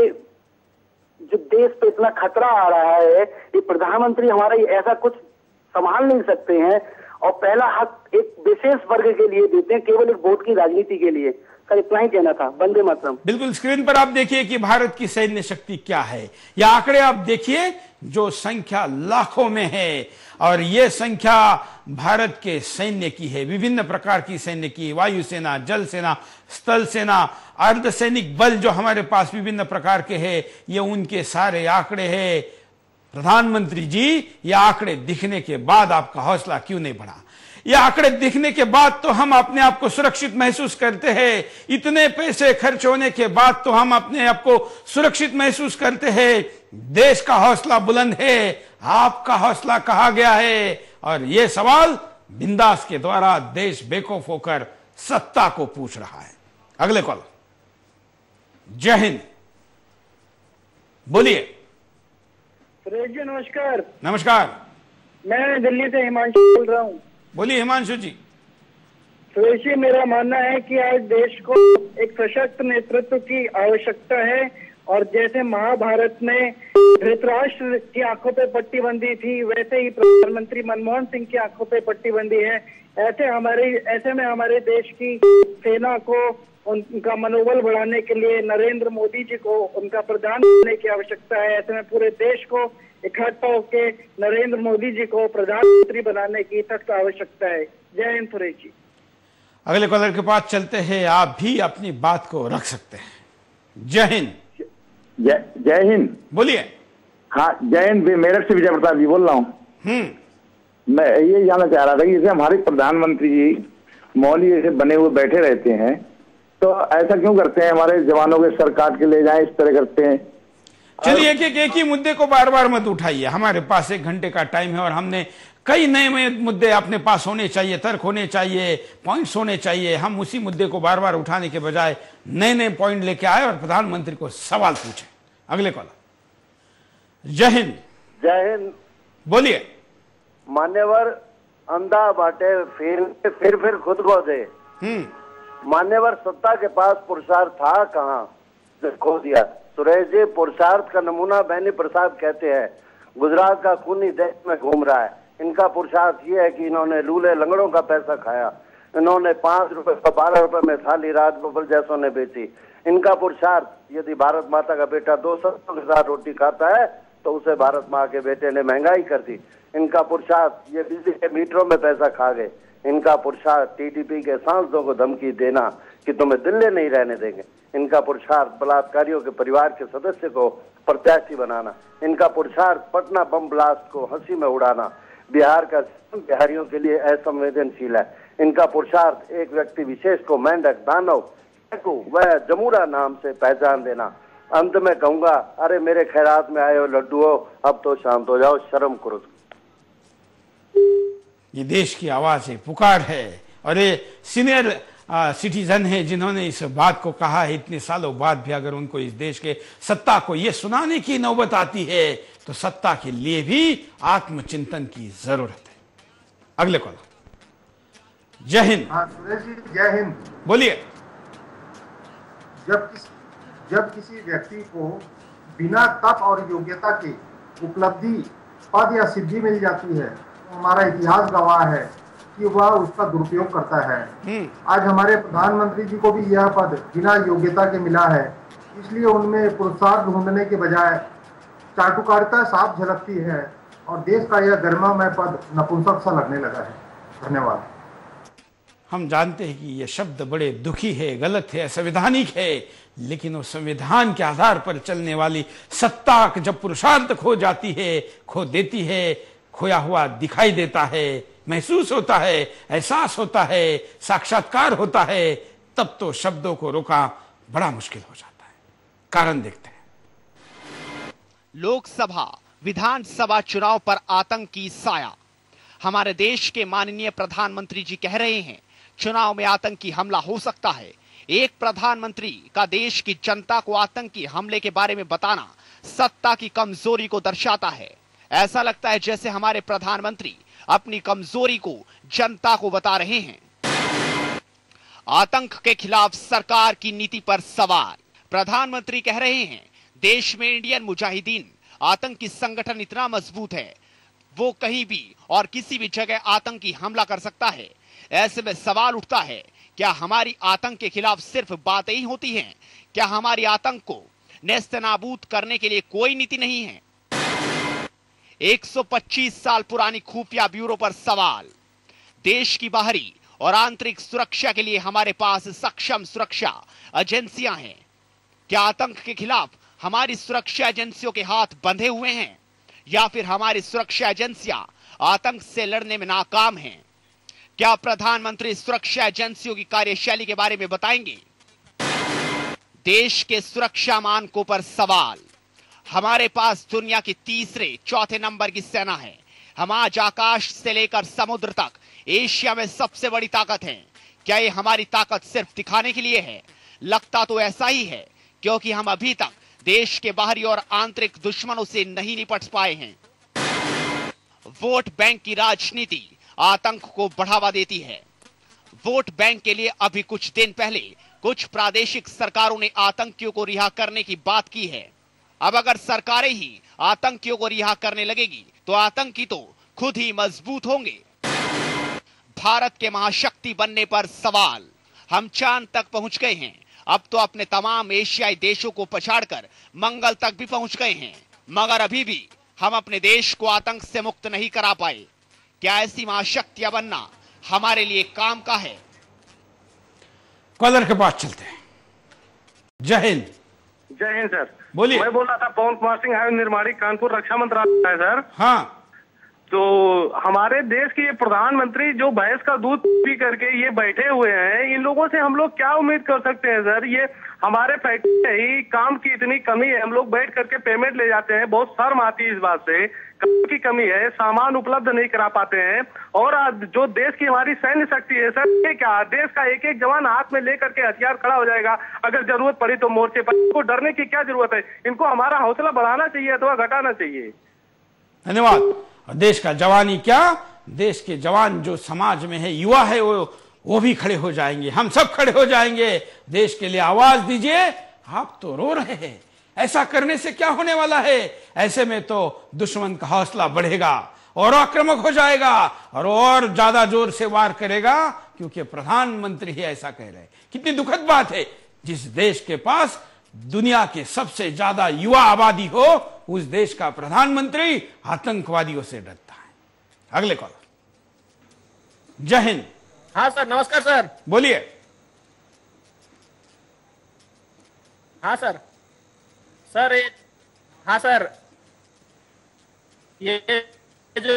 जो देश पे इतना खतरा आ रहा है, ये प्रधानमंत्री हमारा ऐसा कुछ संभाल नहीं सकते हैं और पहला हक एक विशेष वर्ग के लिए देते हैं, केवल एक वोट की राजनीति के लिए। सर, इतना ही कहना था। वंदे मातरम। बिल्कुल, स्क्रीन पर आप देखिए कि भारत की सैन्य शक्ति क्या है। यह आंकड़े आप देखिए, जो संख्या लाखों में है और यह संख्या भारत के सैन्य की है, विभिन्न प्रकार की सैन्य की, वायुसेना, जल सेना, स्थल सेना, अर्धसैनिक बल जो हमारे पास विभिन्न प्रकार के हैं, ये उनके सारे आंकड़े हैं। प्रधानमंत्री जी, ये आंकड़े दिखने के बाद आपका हौसला क्यों नहीं बढ़ा? ये आंकड़े दिखने के बाद तो हम अपने आप को सुरक्षित महसूस करते हैं, इतने पैसे खर्च होने के बाद तो हम अपने आप को सुरक्षित महसूस करते हैं। देश का हौसला बुलंद है, आपका हौसला कहा गया है। और यह सवाल बिंदास के द्वारा देश बेवकूफ होकर सत्ता को पूछ रहा है। अगले कॉल। जय हिंद, बोलिए। सुरेश जी नमस्कार। नमस्कार, मैं दिल्ली से हिमांशु बोल रहा हूँ। बोलिए हिमांशु जी। सुरेश जी, मेरा मानना है कि आज देश को एक सशक्त नेतृत्व की आवश्यकता है, और जैसे महाभारत में धृतराष्ट्र की आंखों पे पट्टी बंधी थी, वैसे ही प्रधानमंत्री मनमोहन सिंह की आंखों पे पट्टी बंधी है। ऐसे में हमारे देश की सेना को उनका मनोबल बढ़ाने के लिए नरेंद्र मोदी जी को उनका प्रधान बनने की आवश्यकता है। ऐसे में पूरे देश को इकट्ठा होकर नरेंद्र मोदी जी को प्रधानमंत्री बनाने की सख्त आवश्यकता है। जय हिंद सुरेश जी। अगले कॉलर के पास चलते हैं, आप भी अपनी बात को रख सकते हैं। जय हिंद। जय हिंद, बोलिए। हाँ जय हिंद, मेरठ से विजय प्रताप जी बोल रहा हूँ। मैं ये जानना चाह रहा था कि जैसे हमारे प्रधानमंत्री जी मौली जैसे बने हुए बैठे रहते हैं, तो ऐसा क्यों करते हैं? हमारे जवानों के सर काट के ले जाएं, इस तरह करते हैं। चलिए एक ही मुद्दे को बार बार मत उठाइए। हमारे पास 1 घंटे का टाइम है और हमने कई नए मुद्दे अपने पास होने चाहिए, तर्क होने चाहिए, पॉइंट्स होने चाहिए। हम उसी मुद्दे को बार बार उठाने के बजाय नए पॉइंट लेके आए और प्रधानमंत्री को सवाल पूछे। अगले कॉलर। जय हिंद। जय हिंद, बोलिए। मान्यवर अंधा बाटे फिर खुद को दे। मान्यवर सत्ता के पास पुरुषार्थ था कहाँ, जो खो दिया। सुरेश जी, पुरुषार्थ का नमूना बेनी प्रसाद कहते हैं। गुजरात का खूनी देश में घूम रहा है। इनका पुरुषार्थ ये है कि इन्होंने लूले लंगड़ों का पैसा खाया। इन्होंने 5 रुपए का 12 रुपए में थाली राज बबल जैसों ने बेची। इनका पुरुषार्थ, यदि भारत माता का बेटा 200 के साथ रोटी खाता है तो उसे भारत माँ के बेटे ने महंगाई कर दी। इनका पुरुषार्थ, ये बिजली के मीटरों में पैसा खा गए। इनका पुरुषार्थ, टीडीपी के सांसदों को धमकी देना कि तुम्हें दिल्ली नहीं रहने देंगे। इनका पुरुषार्थ, बलात्कारियों के परिवार के सदस्य को प्रत्याशी बनाना। इनका पुरुषार्थ, पटना बम ब्लास्ट को हंसी में उड़ाना। बिहार का बिहारियों के लिए असंवेदनशील है। इनका पुरुषार्थ, एक व्यक्ति विशेष को मेंढक, दानव, वह जमूरा नाम से पहचान देना। अंत में कहूंगा, अरे मेरे खैरात में आए हो लड्डुओं, अब तो शांत हो जाओ, शर्म करो। ये देश की आवाज है, पुकार है, और ये सीनियर सिटीजन है जिन्होंने इस बात को कहा है। इतने सालों बाद भी अगर उनको इस देश के सत्ता को ये सुनाने की नौबत आती है तो सत्ता के लिए भी आत्मचिंतन की जरूरत है। अगले कॉल। जय हिंद। सुरेश जी जय हिंद। बोलिए। जब किसी व्यक्ति को बिना तप और योग्यता के उपलब्धि, पद या सिद्धि मिल जाती है, तो हमारा इतिहास गवाह है कि वह उसका दुरुपयोग करता है। आज हमारे प्रधानमंत्री जी को भी यह पद बिना योग्यता के मिला है, इसलिए उनमें पुरुषार्थ ढूंढने के बजाय चाटुकारिता साफ झलकती है और देश का यह गरिमामय पद नपुंसक सा लगने लगा है। धन्यवाद। हम जानते हैं कि यह शब्द बड़े दुखी है, गलत है, असंवैधानिक है, लेकिन वो संविधान के आधार पर चलने वाली सत्ता जब पुरुषार्थ खो जाती है, खो देती है, खोया हुआ दिखाई देता है, महसूस होता है, एहसास होता है, साक्षात्कार होता है, तब तो शब्दों को रोका बड़ा मुश्किल हो जाता है। कारण देखते हैं। लोकसभा विधानसभा चुनाव पर आतंक की साया। हमारे देश के माननीय प्रधानमंत्री जी कह रहे हैं चुनाव में आतंकी हमला हो सकता है। एक प्रधानमंत्री का देश की जनता को आतंकी हमले के बारे में बताना सत्ता की कमजोरी को दर्शाता है। ऐसा लगता है जैसे हमारे प्रधानमंत्री अपनी कमजोरी को जनता को बता रहे हैं। आतंक के खिलाफ सरकार की नीति पर सवाल। प्रधानमंत्री कह रहे हैं देश में इंडियन मुजाहिदीन आतंकी संगठन इतना मजबूत है, वो कहीं भी और किसी भी जगह आतंकी हमला कर सकता है। ऐसे में सवाल उठता है, क्या हमारी आतंक के खिलाफ सिर्फ बातें ही होती हैं? क्या हमारी आतंक को नेस्तनाबूद करने के लिए कोई नीति नहीं है? 125 साल पुरानी खुफिया ब्यूरो पर सवाल। देश की बाहरी और आंतरिक सुरक्षा के लिए हमारे पास सक्षम सुरक्षा एजेंसियां हैं। क्या आतंक के खिलाफ हमारी सुरक्षा एजेंसियों के हाथ बंधे हुए हैं, या फिर हमारी सुरक्षा एजेंसियां आतंक से लड़ने में नाकाम हैं? क्या प्रधानमंत्री सुरक्षा एजेंसियों की कार्यशैली के बारे में बताएंगे? देश के सुरक्षा मानकों पर सवाल। हमारे पास दुनिया की तीसरे चौथे नंबर की सेना है। हम आज आकाश से लेकर समुद्र तक एशिया में सबसे बड़ी ताकत हैं। क्या ये हमारी ताकत सिर्फ दिखाने के लिए है? लगता तो ऐसा ही है, क्योंकि हम अभी तक देश के बाहरी और आंतरिक दुश्मनों से नहीं निपट पाए हैं। वोट बैंक की राजनीति आतंक को बढ़ावा देती है। वोट बैंक के लिए अभी कुछ दिन पहले कुछ प्रादेशिक सरकारों ने आतंकियों को रिहा करने की बात की है। अब अगर सरकारें ही आतंकियों को रिहा करने लगेगी तो आतंकी तो खुद ही मजबूत होंगे। भारत के महाशक्ति बनने पर सवाल। हम चांद तक पहुंच गए हैं, अब तो अपने तमाम एशियाई देशों को पछाड़कर मंगल तक भी पहुंच गए हैं, मगर अभी भी हम अपने देश को आतंक से मुक्त नहीं करा पाए। क्या ऐसी महाशक्तियां बनना हमारे लिए काम का है? कॉलर के पास चलते हैं। जय हिंद। जय हिंद सर। बोलिए। मैं बोल रहा था पवन कुमार सिंह, हाईवे निर्माणी, कानपुर, रक्षा मंत्रालय है सर। हाँ। तो हमारे देश के ये प्रधानमंत्री जो भैंस का दूध पी करके ये बैठे हुए हैं, इन लोगों से हम लोग क्या उम्मीद कर सकते हैं सर? ये हमारे फैक्ट्री में ही काम की इतनी कमी है, हम लोग बैठ करके पेमेंट ले जाते हैं, बहुत शर्म आती है इस बात से। काम की कमी है, सामान उपलब्ध नहीं करा पाते हैं। और आज जो देश की हमारी सैन्य शक्ति है सर, ये क्या देश का एक एक जवान हाथ में लेकर के हथियार खड़ा हो जाएगा अगर जरूरत पड़ी तो मोर्चे पर। इनको डरने की क्या जरूरत है? इनको हमारा हौसला बढ़ाना चाहिए अथवा घटाना चाहिए। धन्यवाद। देश का जवान ही क्या, देश के जवान जो समाज में है, युवा है, वो भी खड़े हो जाएंगे। हम सब खड़े हो जाएंगे। देश के लिए आवाज दीजिए। आप तो रो रहे हैं, ऐसा करने से क्या होने वाला है? ऐसे में तो दुश्मन का हौसला बढ़ेगा और आक्रामक हो जाएगा और ज्यादा जोर से वार करेगा, क्योंकि प्रधानमंत्री ही ऐसा कह रहे हैं। कितनी दुखद बात है, जिस देश के पास दुनिया के सबसे ज्यादा युवा आबादी हो, उस देश का प्रधानमंत्री आतंकवादियों से डरता है। अगले कॉलर। जय हिंद। हाँ सर, नमस्कार सर। बोलिए। हाँ सर। सर हाँ सर, ये जो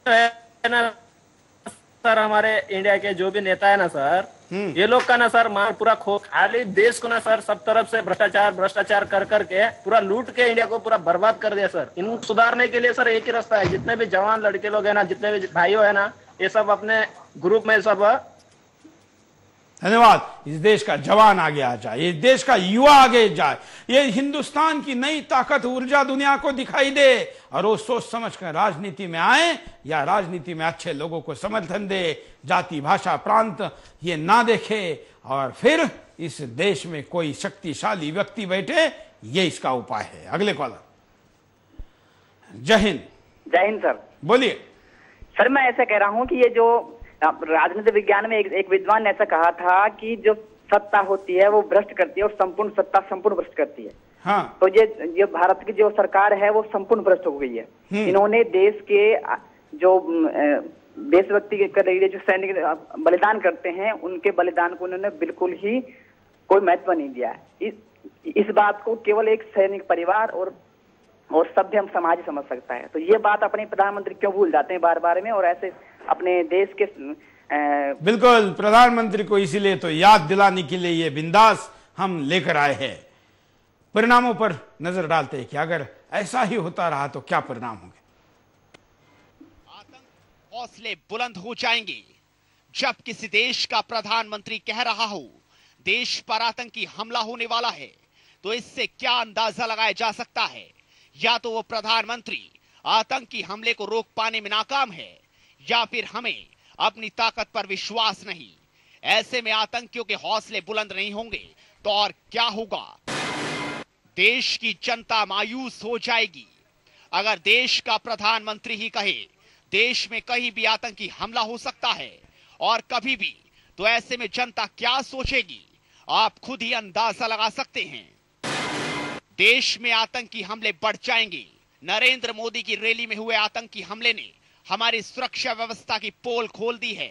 है ना सर, हमारे इंडिया के जो भी नेता है ना सर, ये लोग का ना सर मान पूरा खाली देश को ना सर सब तरफ से भ्रष्टाचार कर करके पूरा लूट के इंडिया को पूरा बर्बाद कर दिया सर। इन सुधारने के लिए सर एक ही रास्ता है, जितने भी जवान लड़के लोग है ना, जितने भी भाइयों है ना, ये सब अपने ग्रुप में सब। धन्यवाद। इस देश का जवान आगे आ जाए, इस देश का युवा आगे जाए, ये हिंदुस्तान की नई ताकत ऊर्जा दुनिया को दिखाई दे और वो सोच समझ कर राजनीति में आए या राजनीति में अच्छे लोगों को समर्थन दे, जाति भाषा प्रांत ये ना देखे और फिर इस देश में कोई शक्तिशाली व्यक्ति बैठे, ये इसका उपाय है। अगले कॉलर। जय हिंद। जय हिंद सर। बोलिए। सर मैं ऐसा कह रहा हूँ कि ये जो राजनीति विज्ञान में एक विद्वान ने ऐसा कहा था कि जो सत्ता होती है वो भ्रष्ट करती है और संपूर्ण सत्ता संपूर्ण भ्रष्ट करती है। हाँ। तो ये भारत की जो सरकार है वो संपूर्ण भ्रष्ट हो गई है। इन्होंने देश के जो देशभक्ति के जो सैनिक बलिदान करते हैं, उनके बलिदान को उन्होंने बिल्कुल ही कोई महत्व नहीं दिया है। इस बात को केवल एक सैनिक परिवार और सभ्य हम समाज ही समझ सकता है। तो ये बात अपने प्रधानमंत्री क्यों भूल जाते हैं बार बार में, और ऐसे अपने देश के बिल्कुल प्रधानमंत्री को इसीलिए तो याद दिलाने के लिए ये बिंदास हम लेकर आए हैं। परिणामों पर नजर डालते हैं कि अगर ऐसा ही होता रहा तो क्या परिणाम होंगे। आतंक हौसले बुलंद हो जाएंगे जब किसी देश का प्रधानमंत्री कह रहा हो देश पर आतंकी हमला होने वाला है, तो इससे क्या अंदाजा लगाया जा सकता है? या तो वो प्रधानमंत्री आतंकी हमले को रोक पाने में नाकाम है, या फिर हमें अपनी ताकत पर विश्वास नहीं। ऐसे में आतंकियों के हौसले बुलंद नहीं होंगे तो और क्या होगा? देश की जनता मायूस हो जाएगी। अगर देश का प्रधानमंत्री ही कहे देश में कहीं भी आतंकी हमला हो सकता है और कभी भी, तो ऐसे में जनता क्या सोचेगी? आप खुद ही अंदाजा लगा सकते हैं। देश में आतंकी हमले बढ़ जाएंगे। नरेंद्र मोदी की रैली में हुए आतंकी हमले ने हमारी सुरक्षा व्यवस्था की पोल खोल दी है।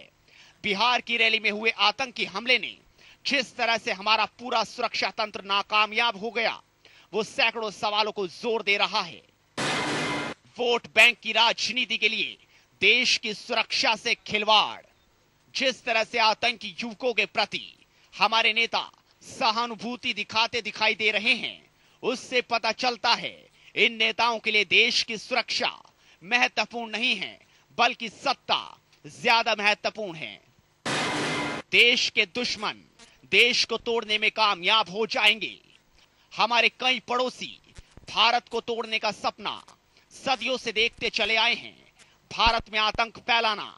बिहार की रैली में हुए आतंकी हमले ने जिस तरह से हमारा पूरा सुरक्षा तंत्र नाकामयाब हो गया, वो सैकड़ों सवालों को जोर दे रहा है। वोट बैंक की राजनीति के लिए देश की सुरक्षा से खिलवाड़। जिस तरह से आतंकी युवकों के प्रति हमारे नेता सहानुभूति दिखाते दिखाई दे रहे हैं, उससे पता चलता है इन नेताओं के लिए देश की सुरक्षा महत्वपूर्ण नहीं है, बल्कि सत्ता ज्यादा महत्वपूर्ण है। देश के दुश्मन देश को तोड़ने में कामयाब हो जाएंगे। हमारे कई पड़ोसी भारत को तोड़ने का सपना सदियों से देखते चले आए हैं। भारत में आतंक फैलाना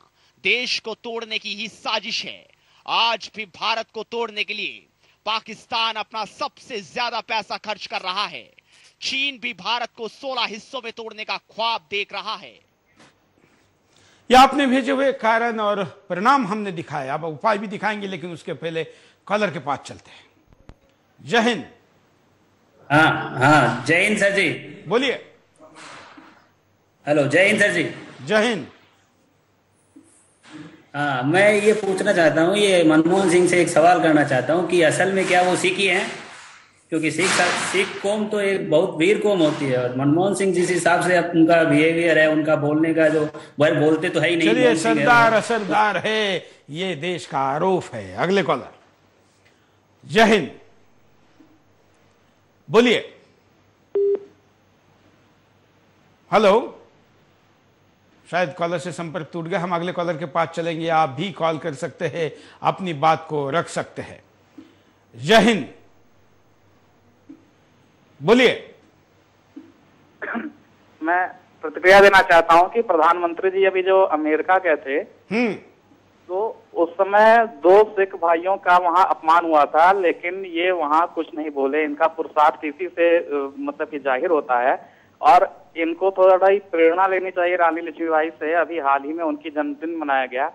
देश को तोड़ने की ही साजिश है। आज भी भारत को तोड़ने के लिए पाकिस्तान अपना सबसे ज्यादा पैसा खर्च कर रहा है। चीन भी भारत को 16 हिस्सों में तोड़ने का ख्वाब देख रहा है। यह आपने भेजे हुए कारण और परिणाम हमने दिखाए, अब उपाय भी दिखाएंगे, लेकिन उसके पहले कॉलर के पास चलते हैं। जय हिंद। हाँ, जय हिंद सर जी। बोलिए। हेलो, जय हिंद सर जी। जय हिंद। हाँ, मैं ये पूछना चाहता हूँ, ये मनमोहन सिंह से एक सवाल करना चाहता हूँ कि असल में क्या वो सिख ही हैं? क्योंकि सिख कौम तो एक बहुत वीर कौम होती है, और मनमोहन सिंह जिस हिसाब से उनका बिहेवियर है, उनका बोलने का जो वह बोलते तो है ही नहीं। चलिए, सरदार असरदार है, ये देश का आरोप है। अगले कॉलर। जय हिंद। बोलिए। हेलो, शायद कॉलर से संपर्क टूट गया। हम अगले कॉलर के पास चलेंगे। आप भी कॉल कर सकते हैं, अपनी बात को रख सकते हैं। जय हिंद। बोलिए। मैं प्रतिक्रिया देना चाहता हूं कि प्रधानमंत्री जी अभी जो अमेरिका गए थे, तो उस समय 2 सिख भाइयों का वहां अपमान हुआ था, लेकिन ये वहां कुछ नहीं बोले। इनका पुरुषार्थ इसी से मतलब कि जाहिर होता है, और इनको थोड़ा ही प्रेरणा लेनी चाहिए रानी लक्ष्मीबाई से। अभी हाल ही में उनकी जन्मदिन मनाया गया,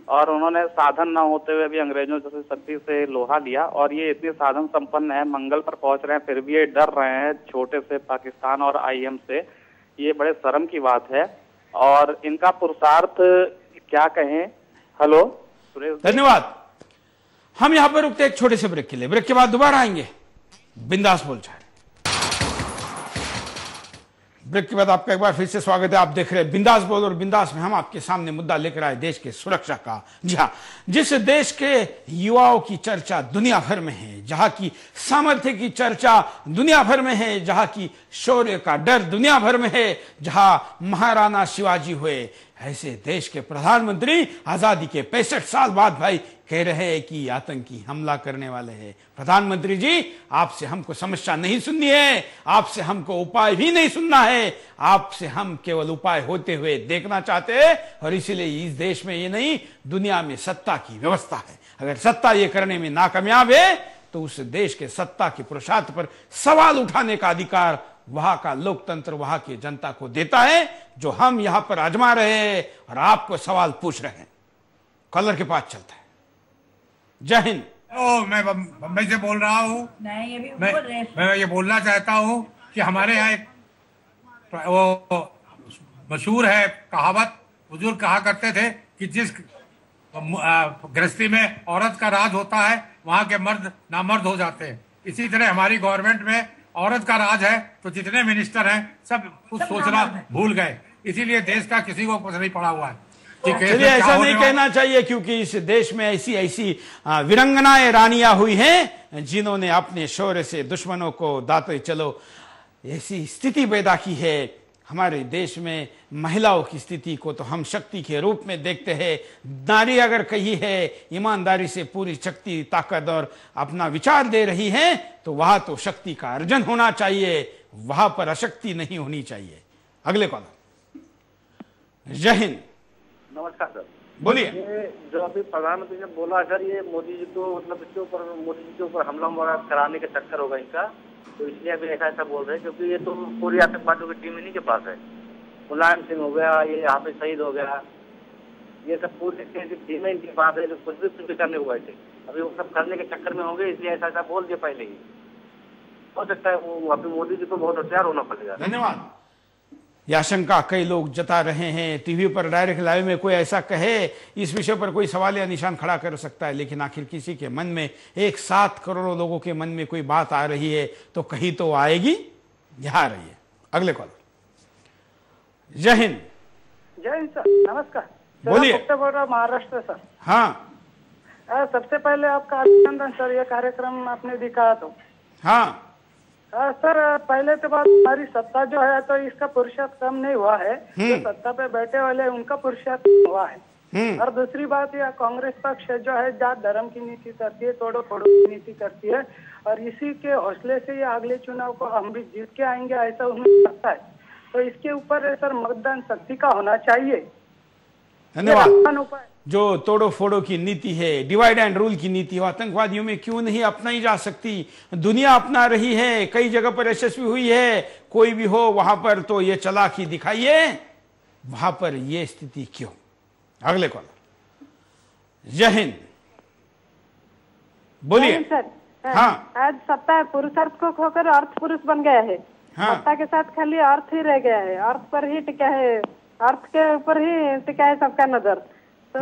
और उन्होंने साधन न होते हुए भी अंग्रेजों जैसे शक्ति से लोहा लिया, और ये इतने साधन संपन्न है, मंगल पर पहुंच रहे हैं, फिर भी ये डर रहे हैं छोटे से पाकिस्तान और IM से। ये बड़े शर्म की बात है, और इनका पुरुषार्थ क्या कहें। हेलो, धन्यवाद। हम यहां पर रुकते एक छोटे से ब्रेक के लिए। ब्रेक के बाद दोबारा आएंगे। बिंदास बोल जाए। ब्रेक के बाद आपका एक बार फिर से स्वागत है। आप देख रहे हैं बिंदास बोल, और बिंदास में हम आपके सामने मुद्दा लेकर आए देश के सुरक्षा का। जी हां, जिस देश के युवाओं की चर्चा दुनिया भर में है, जहां की सामर्थ्य की चर्चा दुनिया भर में है, जहां की शौर्य का डर दुनिया भर में है, जहां महाराणा शिवाजी हुए, ऐसे देश के प्रधानमंत्री आजादी के 65 साल बाद भाई कह रहे हैं कि आतंकी हमला करने वाले हैं। प्रधानमंत्री जी, आपसे हमको समस्या नहीं सुननी है, आपसे हमको उपाय भी नहीं सुनना है, आपसे हम केवल उपाय होते हुए देखना चाहते हैं। और इसीलिए इस देश में ये नहीं, दुनिया में सत्ता की व्यवस्था है। अगर सत्ता ये करने में नाकामयाब है, तो उस देश के सत्ता के पुरुषार्थ पर सवाल उठाने का अधिकार वहां का लोकतंत्र वहां की जनता को देता है, जो हम यहां पर आजमा रहे हैं और आपको सवाल पूछ रहे हैं। कॉलर के पास चलता है। जय हिंद। मैं बम्बई से बोल रहा हूँ। मैं ये बोलना चाहता हूँ कि हमारे यहाँ एक वो मशहूर है कहावत, बुजुर्ग कहा करते थे कि जिस गृहस्थी में औरत का राज होता है, वहाँ के मर्द नामर्द हो जाते हैं। इसी तरह हमारी गवर्नमेंट में औरत का राज है, तो जितने मिनिस्टर हैं सब कुछ सोचना भूल गए। इसीलिए देश का किसी को कुछ नहीं पड़ा हुआ है। चलिए, ऐसा नहीं कहना चाहिए, क्योंकि इस देश में ऐसी वीरंगनाएं रानियां हुई हैं जिन्होंने अपने शौर्य से दुश्मनों को दाते चलो ऐसी स्थिति पैदा की है। हमारे देश में महिलाओं की स्थिति को तो हम शक्ति के रूप में देखते हैं। नारी अगर कही है ईमानदारी से पूरी शक्ति, ताकत और अपना विचार दे रही है, तो वहां तो शक्ति का अर्जन होना चाहिए, वहां पर अशक्ति नहीं होनी चाहिए। अगले कॉलर। जय हिंद। नमस्कार सर। बोलिए। ये जो अभी प्रधानमंत्री ने बोला सर, ये मोदी जी को मतलब इसके ऊपर मोदी जी के ऊपर हमला कराने का चक्कर होगा इनका, तो इसलिए अभी ऐसा बोल रहे हैं, क्योंकि ये तो पूरी आतंकवादियों की टीम इन्हीं के पास है। मुलायम सिंह हो गया, ये यहाँ पे शहीद हो गया, ये सब पूरी टीम इनके पास है, जो कुछ भी करने को बैठे। अभी वो सब करने के चक्कर में होंगे, इसलिए ऐसा बोल दिया पहले ही। हो सकता है वो अभी मोदी जी को बहुत होशियार होना पड़ेगा। धन्यवाद। यह आशंका कई लोग जता रहे हैं। टीवी पर डायरेक्ट लाइव में कोई ऐसा कहे, इस विषय पर कोई सवाल या निशान खड़ा कर सकता है, लेकिन आखिर किसी के मन में, 1-7 करोड़ लोगों के मन में कोई बात आ रही है, तो कहीं तो आएगी। यहां आ रही है। अगले कॉल। जय हिंद। जय हिंद सर, नमस्कार। बोलिए। बोल रहा हूँ महाराष्ट्र सर। हाँ सबसे पहले आपका अभिनंदन सर, ये कार्यक्रम आपने दिखाया तो। हाँ सर पहले तो बात, हमारी सत्ता जो है तो इसका पुरुषार्थ कम नहीं हुआ है, जो सत्ता पे बैठे वाले उनका पुरुषार्थ हुआ है। और दूसरी बात, यह कांग्रेस पक्ष जो है जात धर्म की नीति करती है, तोड़ो फोड़ो की नीति करती है, और इसी के हौसले से ये अगले चुनाव को हम भी जीत के आएंगे ऐसा उन्हें लगता है। तो इसके ऊपर सर मतदान शक्ति का होना चाहिए। धन्यवाद। जो तोड़ो फोड़ो की नीति है, डिवाइड एंड रूल की नीति है, आतंकवादियों में क्यों नहीं अपनाई जा सकती? दुनिया अपना रही है, कई जगह पर यशस्वी हुई है। कोई भी हो वहां पर तो ये चालाकी दिखाइए, वहां पर ये स्थिति क्यों? अगले कॉलर। जय हिंद, बोलिए सर। हाँ, आज सत्ता पुरुषार्थ को खोकर अर्थ पुरुष बन गया है। हाँ। सत्ता के साथ खाली अर्थ ही रह गया है, अर्थ पर ही टिका है, अर्थ के ऊपर ही टिका है सबका नजर। तो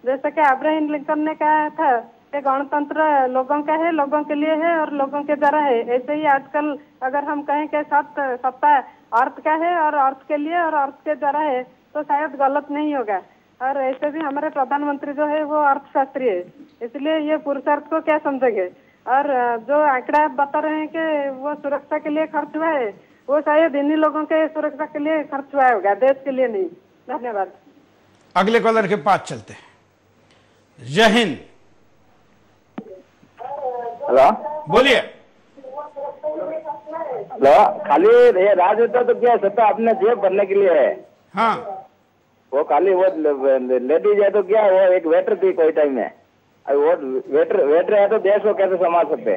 जैसा कि अब्राहम लिंकन ने कहा था कि गणतंत्र लोगों का है, लोगों के लिए है और लोगों के द्वारा है, ऐसे ही आजकल अगर हम कहें कि सत्ता अर्थ का है और अर्थ के लिए और अर्थ के द्वारा है तो शायद गलत नहीं होगा। और ऐसे भी हमारे प्रधानमंत्री जो है वो अर्थशास्त्री है, इसलिए ये पुरुषार्थ को क्या समझेंगे। और जो आंकड़ा बता रहे हैं कि वो सुरक्षा के लिए खर्च हुआ है, वो शायद इन्हीं लोगों के सुरक्षा के लिए खर्च हुआ होगा, देश के लिए नहीं। धन्यवाद। अगले कॉलर के पास चलते हैं। जय हिंद। हेलो, बोलिए। हेलो, खाली ये राजनेता तो क्या सत्ता अपने जेब भरने के लिए है। हाँ, वो खाली वो लेडीज है तो क्या, वो एक वेटर थी कोई टाइम में, वो वेटर है तो देश को कैसे संभाल सकते?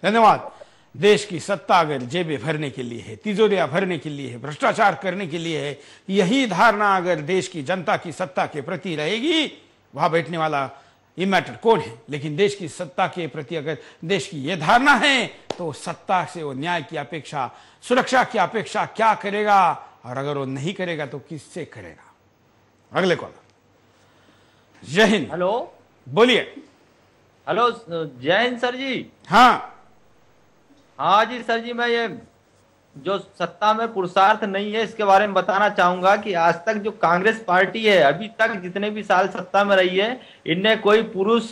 धन्यवाद। देश की सत्ता अगर जेबें भरने के लिए है, तिजोरियां भरने के लिए है, भ्रष्टाचार करने के लिए है, यही धारणा अगर देश की जनता की सत्ता के प्रति रहेगी, वहां बैठने वाला ये मैटर कौन है, लेकिन देश की सत्ता के प्रति अगर देश की यह धारणा है तो सत्ता से वो न्याय की अपेक्षा, सुरक्षा की अपेक्षा क्या करेगा, और अगर वो नहीं करेगा तो किससे करेगा? अगले कॉलर। जय हिंद। हेलो, बोलिए। हेलो, जय हिंद सर जी। हाँ हाँ जी सर जी, मैं ये जो सत्ता में पुरुषार्थ नहीं है इसके बारे में बताना चाहूंगा कि आज तक जो कांग्रेस पार्टी है, अभी तक जितने भी साल सत्ता में रही है, इनने कोई पुरुष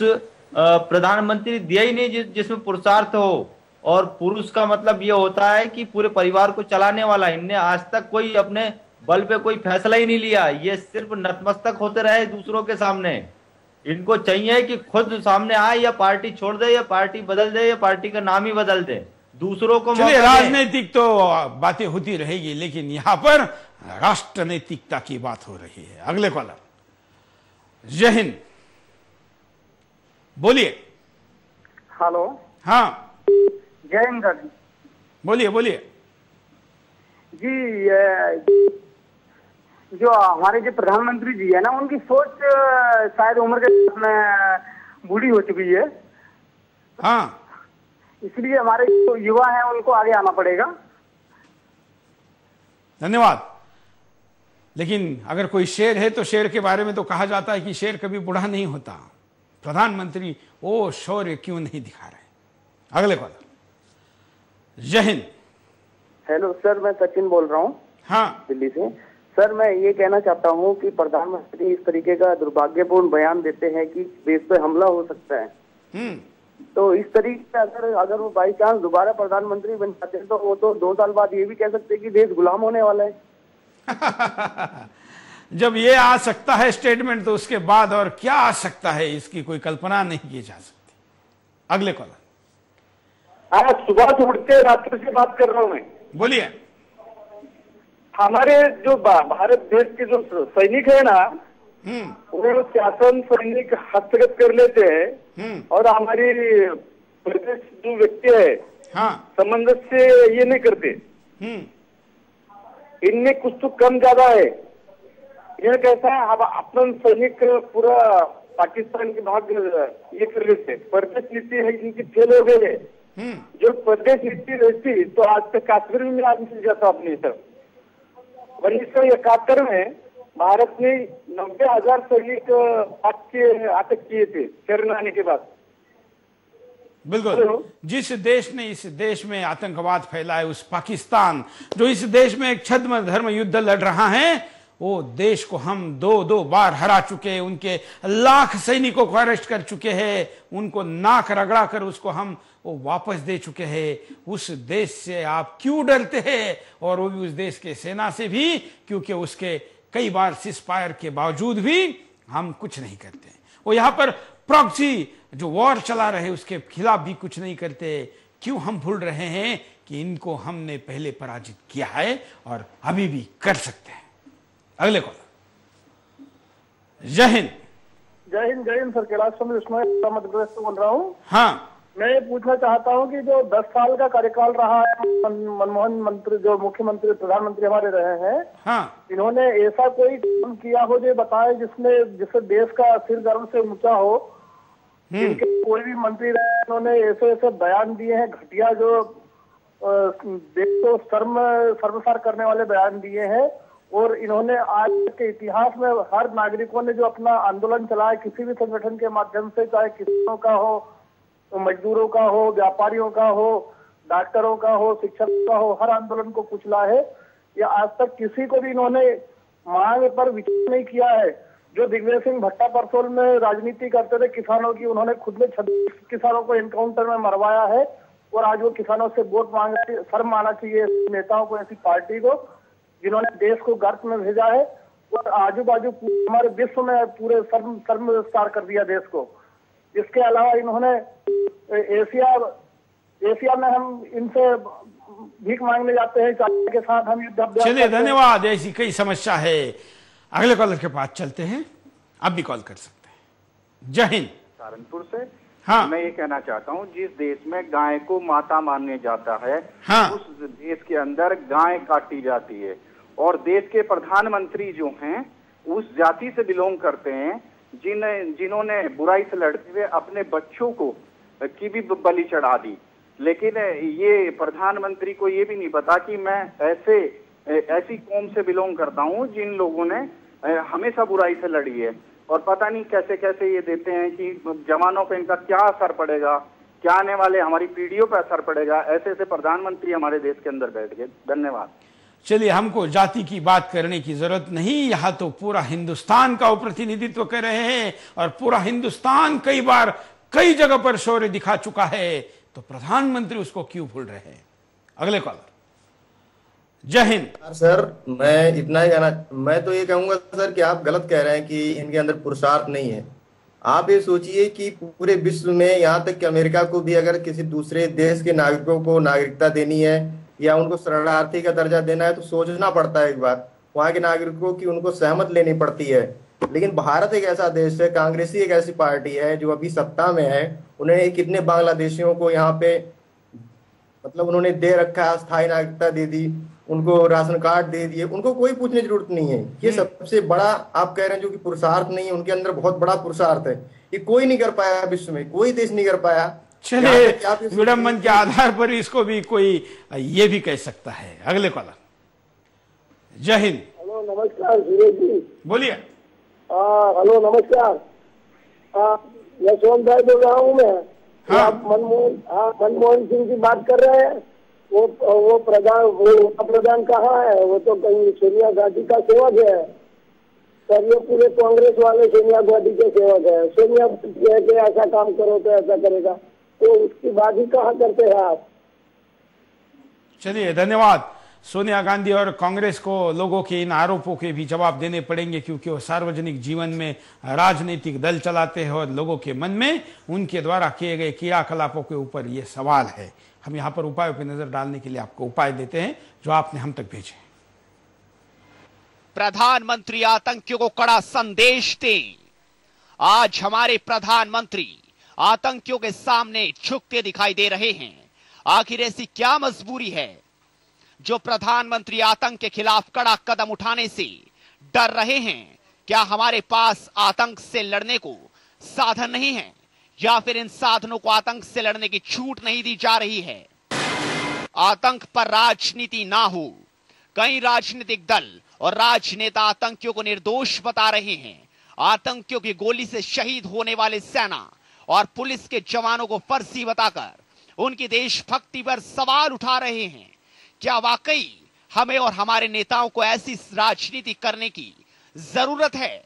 प्रधानमंत्री दिया ही नहीं जिसमें पुरुषार्थ हो। और पुरुष का मतलब ये होता है कि पूरे परिवार को चलाने वाला। इनने आज तक कोई अपने बल पे कोई फैसला ही नहीं लिया, ये सिर्फ नतमस्तक होते रहे दूसरों के सामने। इनको चाहिए कि खुद सामने आए, या पार्टी छोड़ दे, या पार्टी बदल दे, या पार्टी का नाम ही बदल दे, दूसरों को। चलिए, राजनीतिक तो बातें होती रहेगी, लेकिन यहां पर राष्ट्रनैतिकता की बात हो रही है। अगले कॉलर। जय हिंद, बोलिए। हेलो। हाँ, जय हिंद सर। बोलिए बोलिए। जी, जो हमारे जो प्रधानमंत्री जी है ना, उनकी सोच शायद उम्र के में बूढ़ी हो चुकी है। हाँ, इसलिए हमारे जो युवा हैं उनको आगे आना पड़ेगा। धन्यवाद। लेकिन अगर कोई शेर है तो शेर के बारे में तो कहा जाता है कि शेर कभी बूढ़ा नहीं होता। प्रधानमंत्री वो शौर्य क्यों नहीं दिखा रहे? अगले कॉलर। जय हिंद। हेलो सर, मैं सचिन बोल रहा हूँ। हाँ, दिल्ली से। सर, मैं ये कहना चाहता हूँ कि प्रधानमंत्री इस तरीके का दुर्भाग्यपूर्ण बयान देते हैं कि देश पे हमला हो सकता है। तो इस तरीके से अगर वो बाई चांस दोबारा प्रधानमंत्री बन जाते हैं तो वो तो 2 साल बाद ये भी कह सकते हैं कि देश गुलाम होने वाला है। जब ये आ सकता है स्टेटमेंट, तो उसके बाद और क्या आ सकता है इसकी कोई कल्पना नहीं की जा सकती। अगले कॉलर। आज सुबह से उठते रात्रि से बात कर रहा हूँ मैं। बोलिए। हमारे जो भारत देश के जो सैनिक है ना, वो शासन सैनिक हस्तगत कर लेते हैं और हमारी प्रदेश जो व्यक्ति है, संबंध से ये नहीं करते। इनमें कुछ तो कम ज्यादा है। यह कैसा है, अब अपन सैनिक पूरा पाकिस्तान के भाग ये कर लेते। प्रदेश नीति है इनकी फेल हो गई है। जो प्रदेश नीति रहती तो आज तक कश्मीर में आज मिल जाता अपने सब। 1971 में भारत ने 90,000 सैनिक अटक किए थे शरण आने के बाद। बिल्कुल। जिस देश ने इस देश में आतंकवाद फैलाया, उस पाकिस्तान जो इस देश में एक छद्म धर्म युद्ध लड़ रहा है, वो देश को हम 2-2 बार हरा चुके हैं, उनके लाख सैनिकों को अरेस्ट कर चुके हैं, उनको नाक रगड़ा कर उसको हम वो वापस दे चुके हैं। उस देश से आप क्यों डरते हैं? और वो भी उस देश के सेना से भी, क्योंकि उसके कई बार सीज़फायर के बावजूद भी हम कुछ नहीं करते। वो यहाँ पर प्रॉक्सी जो वॉर चला रहे उसके खिलाफ भी कुछ नहीं करते। क्यों हम भूल रहे हैं कि इनको हमने पहले पराजित किया है और अभी भी कर सकते हैं। अगले कॉलर। जय हिंद। जय हिंद। जय हिंद सर। कैलाश चंद्र इस्माइल मध्य प्रदेश से बोल रहा हूँ। हाँ, मैं ये पूछना चाहता हूँ कि जो 10 साल का कार्यकाल रहा है, मनमोहन मंत्री जो मुख्यमंत्री प्रधानमंत्री हमारे रहे हैं, हाँ, इन्होंने ऐसा कोई काम किया हो जो बताए जिससे देश का सिर गर्व से ऊंचा हो? इनके कोई भी मंत्री रहे, इन्होंने ऐसे ऐसे बयान दिए हैं घटिया, जो देश को शर्मसार करने वाले बयान दिए हैं। और इन्होंने आज के इतिहास में हर नागरिकों ने जो अपना आंदोलन चलाया किसी भी संगठन के माध्यम से, चाहे किसानों का हो, मजदूरों का हो, व्यापारियों का हो, डॉक्टरों का हो, शिक्षकों का हो, हर आंदोलन को कुचला है। या आज तक किसी को भी इन्होंने मांग पर विचार नहीं किया है। जो दिग्विजय सिंह भट्टा परसोल में राजनीति करते थे किसानों की, उन्होंने खुद ने 26 किसानों को एनकाउंटर में मरवाया है और आज वो किसानों से वोट मांग रहे हैं। शर्म आना चाहिए नेताओं को, ऐसी पार्टी को जिन्होंने देश को गर्त में भेजा है और आजू बाजू हमारे विश्व में पूरे शर्मसार कर दिया देश को। इसके अलावा इन्होंने एशिया में हम इनसे भीख मांगने जाते हैं, चाइना के साथ हम युद्ध अभ्यास। चलिए, धन्यवाद। ऐसी कई समस्या है। अगले कॉलर के पास चलते हैं। आप भी कॉल कर सकते हैं। जय हिंद। सहारनपुर से। हाँ, मैं ये कहना चाहता हूँ, जिस देश में गाय को माता मानने जाता है, हाँ, उस देश के अंदर गाय काटी जाती है। और देश के प्रधानमंत्री जो हैं उस जाति से बिलोंग करते हैं जिन्होंने बुराई से लड़ते हुए अपने बच्चों को की भी बलि चढ़ा दी। लेकिन ये प्रधानमंत्री को ये भी नहीं पता कि मैं ऐसी कौम से बिलोंग करता हूँ जिन लोगों ने हमेशा बुराई से लड़ी है। और पता नहीं कैसे कैसे ये देते हैं कि जवानों पे इनका क्या असर पड़ेगा, क्या आने वाले हमारी पीढ़ियों पे असर पड़ेगा। ऐसे ऐसे प्रधानमंत्री हमारे देश के अंदर बैठ गए। धन्यवाद। चलिए, हमको जाति की बात करने की जरूरत नहीं। यहाँ तो पूरा हिंदुस्तान का वो प्रतिनिधित्व कर रहे हैं और पूरा हिंदुस्तान कई बार कई जगह पर शौर्य दिखा चुका है, तो प्रधानमंत्री उसको क्यों भूल रहे हैं? अगले कॉलर। जय हिंद। सर, मैं इतना ही कहना, मैं तो ये कहूंगा सर कि आप गलत कह रहे हैं कि इनके अंदर पुरुषार्थ नहीं है। आप ये सोचिए कि पूरे विश्व में, यहाँ तक कि अमेरिका को भी अगर किसी दूसरे देश के नागरिकों को नागरिकता देनी है या उनको शरणार्थी का दर्जा देना है तो सोचना पड़ता है एक बार, वहाँ के नागरिकों की उनको सहमत लेनी पड़ती है। लेकिन भारत एक ऐसा देश है, कांग्रेसी एक ऐसी पार्टी है जो अभी सत्ता में है, उन्हें कितने बांग्लादेशियों को यहाँ पे मतलब उन्होंने दे रखा है, स्थायी नागरिकता दे दी, उनको राशन कार्ड दे दिए, उनको कोई पूछने की जरूरत नहीं है। ये सबसे बड़ा आप कह रहे हैं जो कि पुरुषार्थ नहीं है, उनके अंदर बहुत बड़ा पुरुषार्थ है। ये कोई नहीं कर पाया विश्व में, कोई देश नहीं कर पाया। चलिए, विडम्बन के आधार पर इसको भी कोई ये भी कह सकता है। अगले कॉलर। जय हिंद। हेलो, नमस्कार सूरज जी। बोलिए। हेलो, नमस्कार। यशवंत भाई बोल रहा हूँ मैं। हाँ। आप मनमोहन सिंह की बात कर रहे हैं। वो प्रधान कहाँ है? वो तो कहीं सोनिया गांधी का सेवक है सर। ये पूरे कांग्रेस वाले सोनिया गांधी के सेवक है। सोनिया कह के ऐसा काम करो तो ऐसा करेगा, तो उसकी बात ही कहाँ करते हैं आप? चलिए, धन्यवाद। सोनिया गांधी और कांग्रेस को लोगों के इन आरोपों के भी जवाब देने पड़ेंगे, क्योंकि वो सार्वजनिक जीवन में राजनीतिक दल चलाते हैं और लोगों के मन में उनके द्वारा किए गए क्रियाकलापों के ऊपर ये सवाल है। हम यहाँ पर उपायों पर नजर डालने के लिए आपको उपाय देते हैं जो आपने हम तक भेजे। प्रधानमंत्री आतंकियों को कड़ा संदेश दें। आज हमारे प्रधानमंत्री आतंकियों के सामने झुकते दिखाई दे रहे हैं। आखिर ऐसी क्या मजबूरी है जो प्रधानमंत्री आतंक के खिलाफ कड़ा कदम उठाने से डर रहे हैं? क्या हमारे पास आतंक से लड़ने को साधन नहीं है, या फिर इन साधनों को आतंक से लड़ने की छूट नहीं दी जा रही है? आतंक पर राजनीति ना हो। कई राजनीतिक दल और राजनेता आतंकियों को निर्दोष बता रहे हैं। आतंकियों की गोली से शहीद होने वाले सेना और पुलिस के जवानों को फर्जी बताकर उनकी देशभक्ति पर सवाल उठा रहे हैं। क्या वाकई हमें और हमारे नेताओं को ऐसी राजनीति करने की जरूरत है।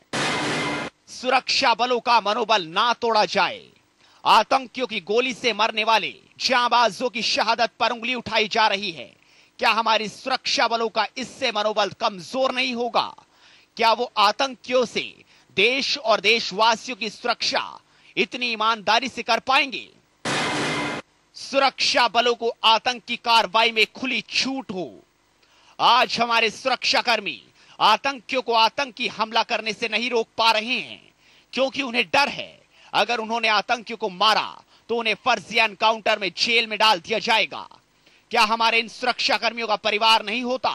सुरक्षा बलों का मनोबल ना तोड़ा जाए। आतंकियों की गोली से मरने वाले जांबाजों की शहादत पर उंगली उठाई जा रही है। क्या हमारी सुरक्षा बलों का इससे मनोबल कमजोर नहीं होगा? क्या वो आतंकियों से देश और देशवासियों की सुरक्षा इतनी ईमानदारी से कर पाएंगे? सुरक्षा बलों को आतंकी कार्रवाई में खुली छूट हो। आज हमारे सुरक्षाकर्मी आतंकियों को आतंकी हमला करने से नहीं रोक पा रहे हैं, क्योंकि उन्हें डर है अगर उन्होंने आतंकियों को मारा तो उन्हें फर्जी एनकाउंटर में जेल में डाल दिया जाएगा। क्या हमारे इन सुरक्षाकर्मियों का परिवार नहीं होता?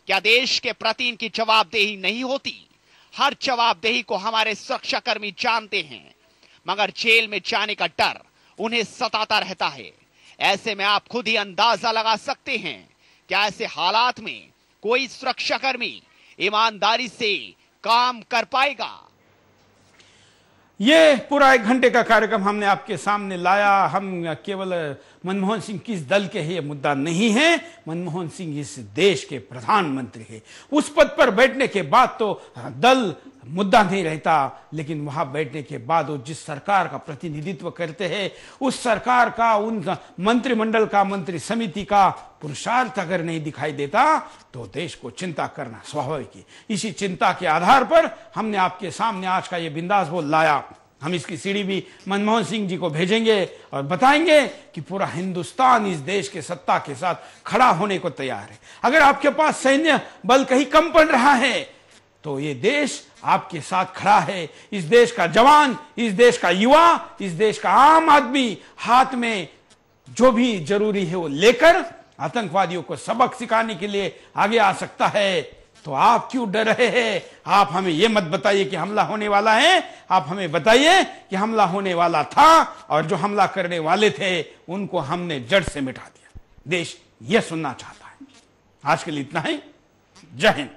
क्या देश के प्रति इनकी जवाबदेही नहीं होती? हर जवाबदेही को हमारे सुरक्षाकर्मी जानते हैं, मगर जेल में जाने का डर उन्हें सताता रहता है। ऐसे में आप खुद ही अंदाजा लगा सकते हैं कि ऐसे हालात में कोई सुरक्षाकर्मी ईमानदारी से काम कर पाएगा? ये पूरा 1 घंटे का कार्यक्रम हमने आपके सामने लाया। हम केवल मनमोहन सिंह किस दल के हैं ये मुद्दा नहीं है। मनमोहन सिंह इस देश के प्रधानमंत्री हैं। उस पद पर बैठने के बाद तो दल मुद्दा नहीं रहता, लेकिन वहां बैठने के बाद वो जिस सरकार का प्रतिनिधित्व करते हैं, उस सरकार का, उन मंत्रिमंडल का, मंत्री समिति का पुरुषार्थ अगर नहीं दिखाई देता तो देश को चिंता करना स्वाभाविक है। इसी चिंता के आधार पर हमने आपके सामने आज का ये बिंदास बोल लाया। हम इसकी सीडी भी मनमोहन सिंह जी को भेजेंगे और बताएंगे कि पूरा हिंदुस्तान इस देश के सत्ता के साथ खड़ा होने को तैयार है। अगर आपके पास सैन्य बल कहीं कम पड़ रहा है तो ये देश आपके साथ खड़ा है। इस देश का जवान, इस देश का युवा, इस देश का आम आदमी हाथ में जो भी जरूरी है वो लेकर आतंकवादियों को सबक सिखाने के लिए आगे आ सकता है। तो आप क्यों डर रहे हैं? आप हमें यह मत बताइए कि हमला होने वाला है। आप हमें बताइए कि हमला होने वाला था और जो हमला करने वाले थे उनको हमने जड़ से मिटा दिया। देश यह सुनना चाहता है। आज के लिए इतना ही। जय हिंद।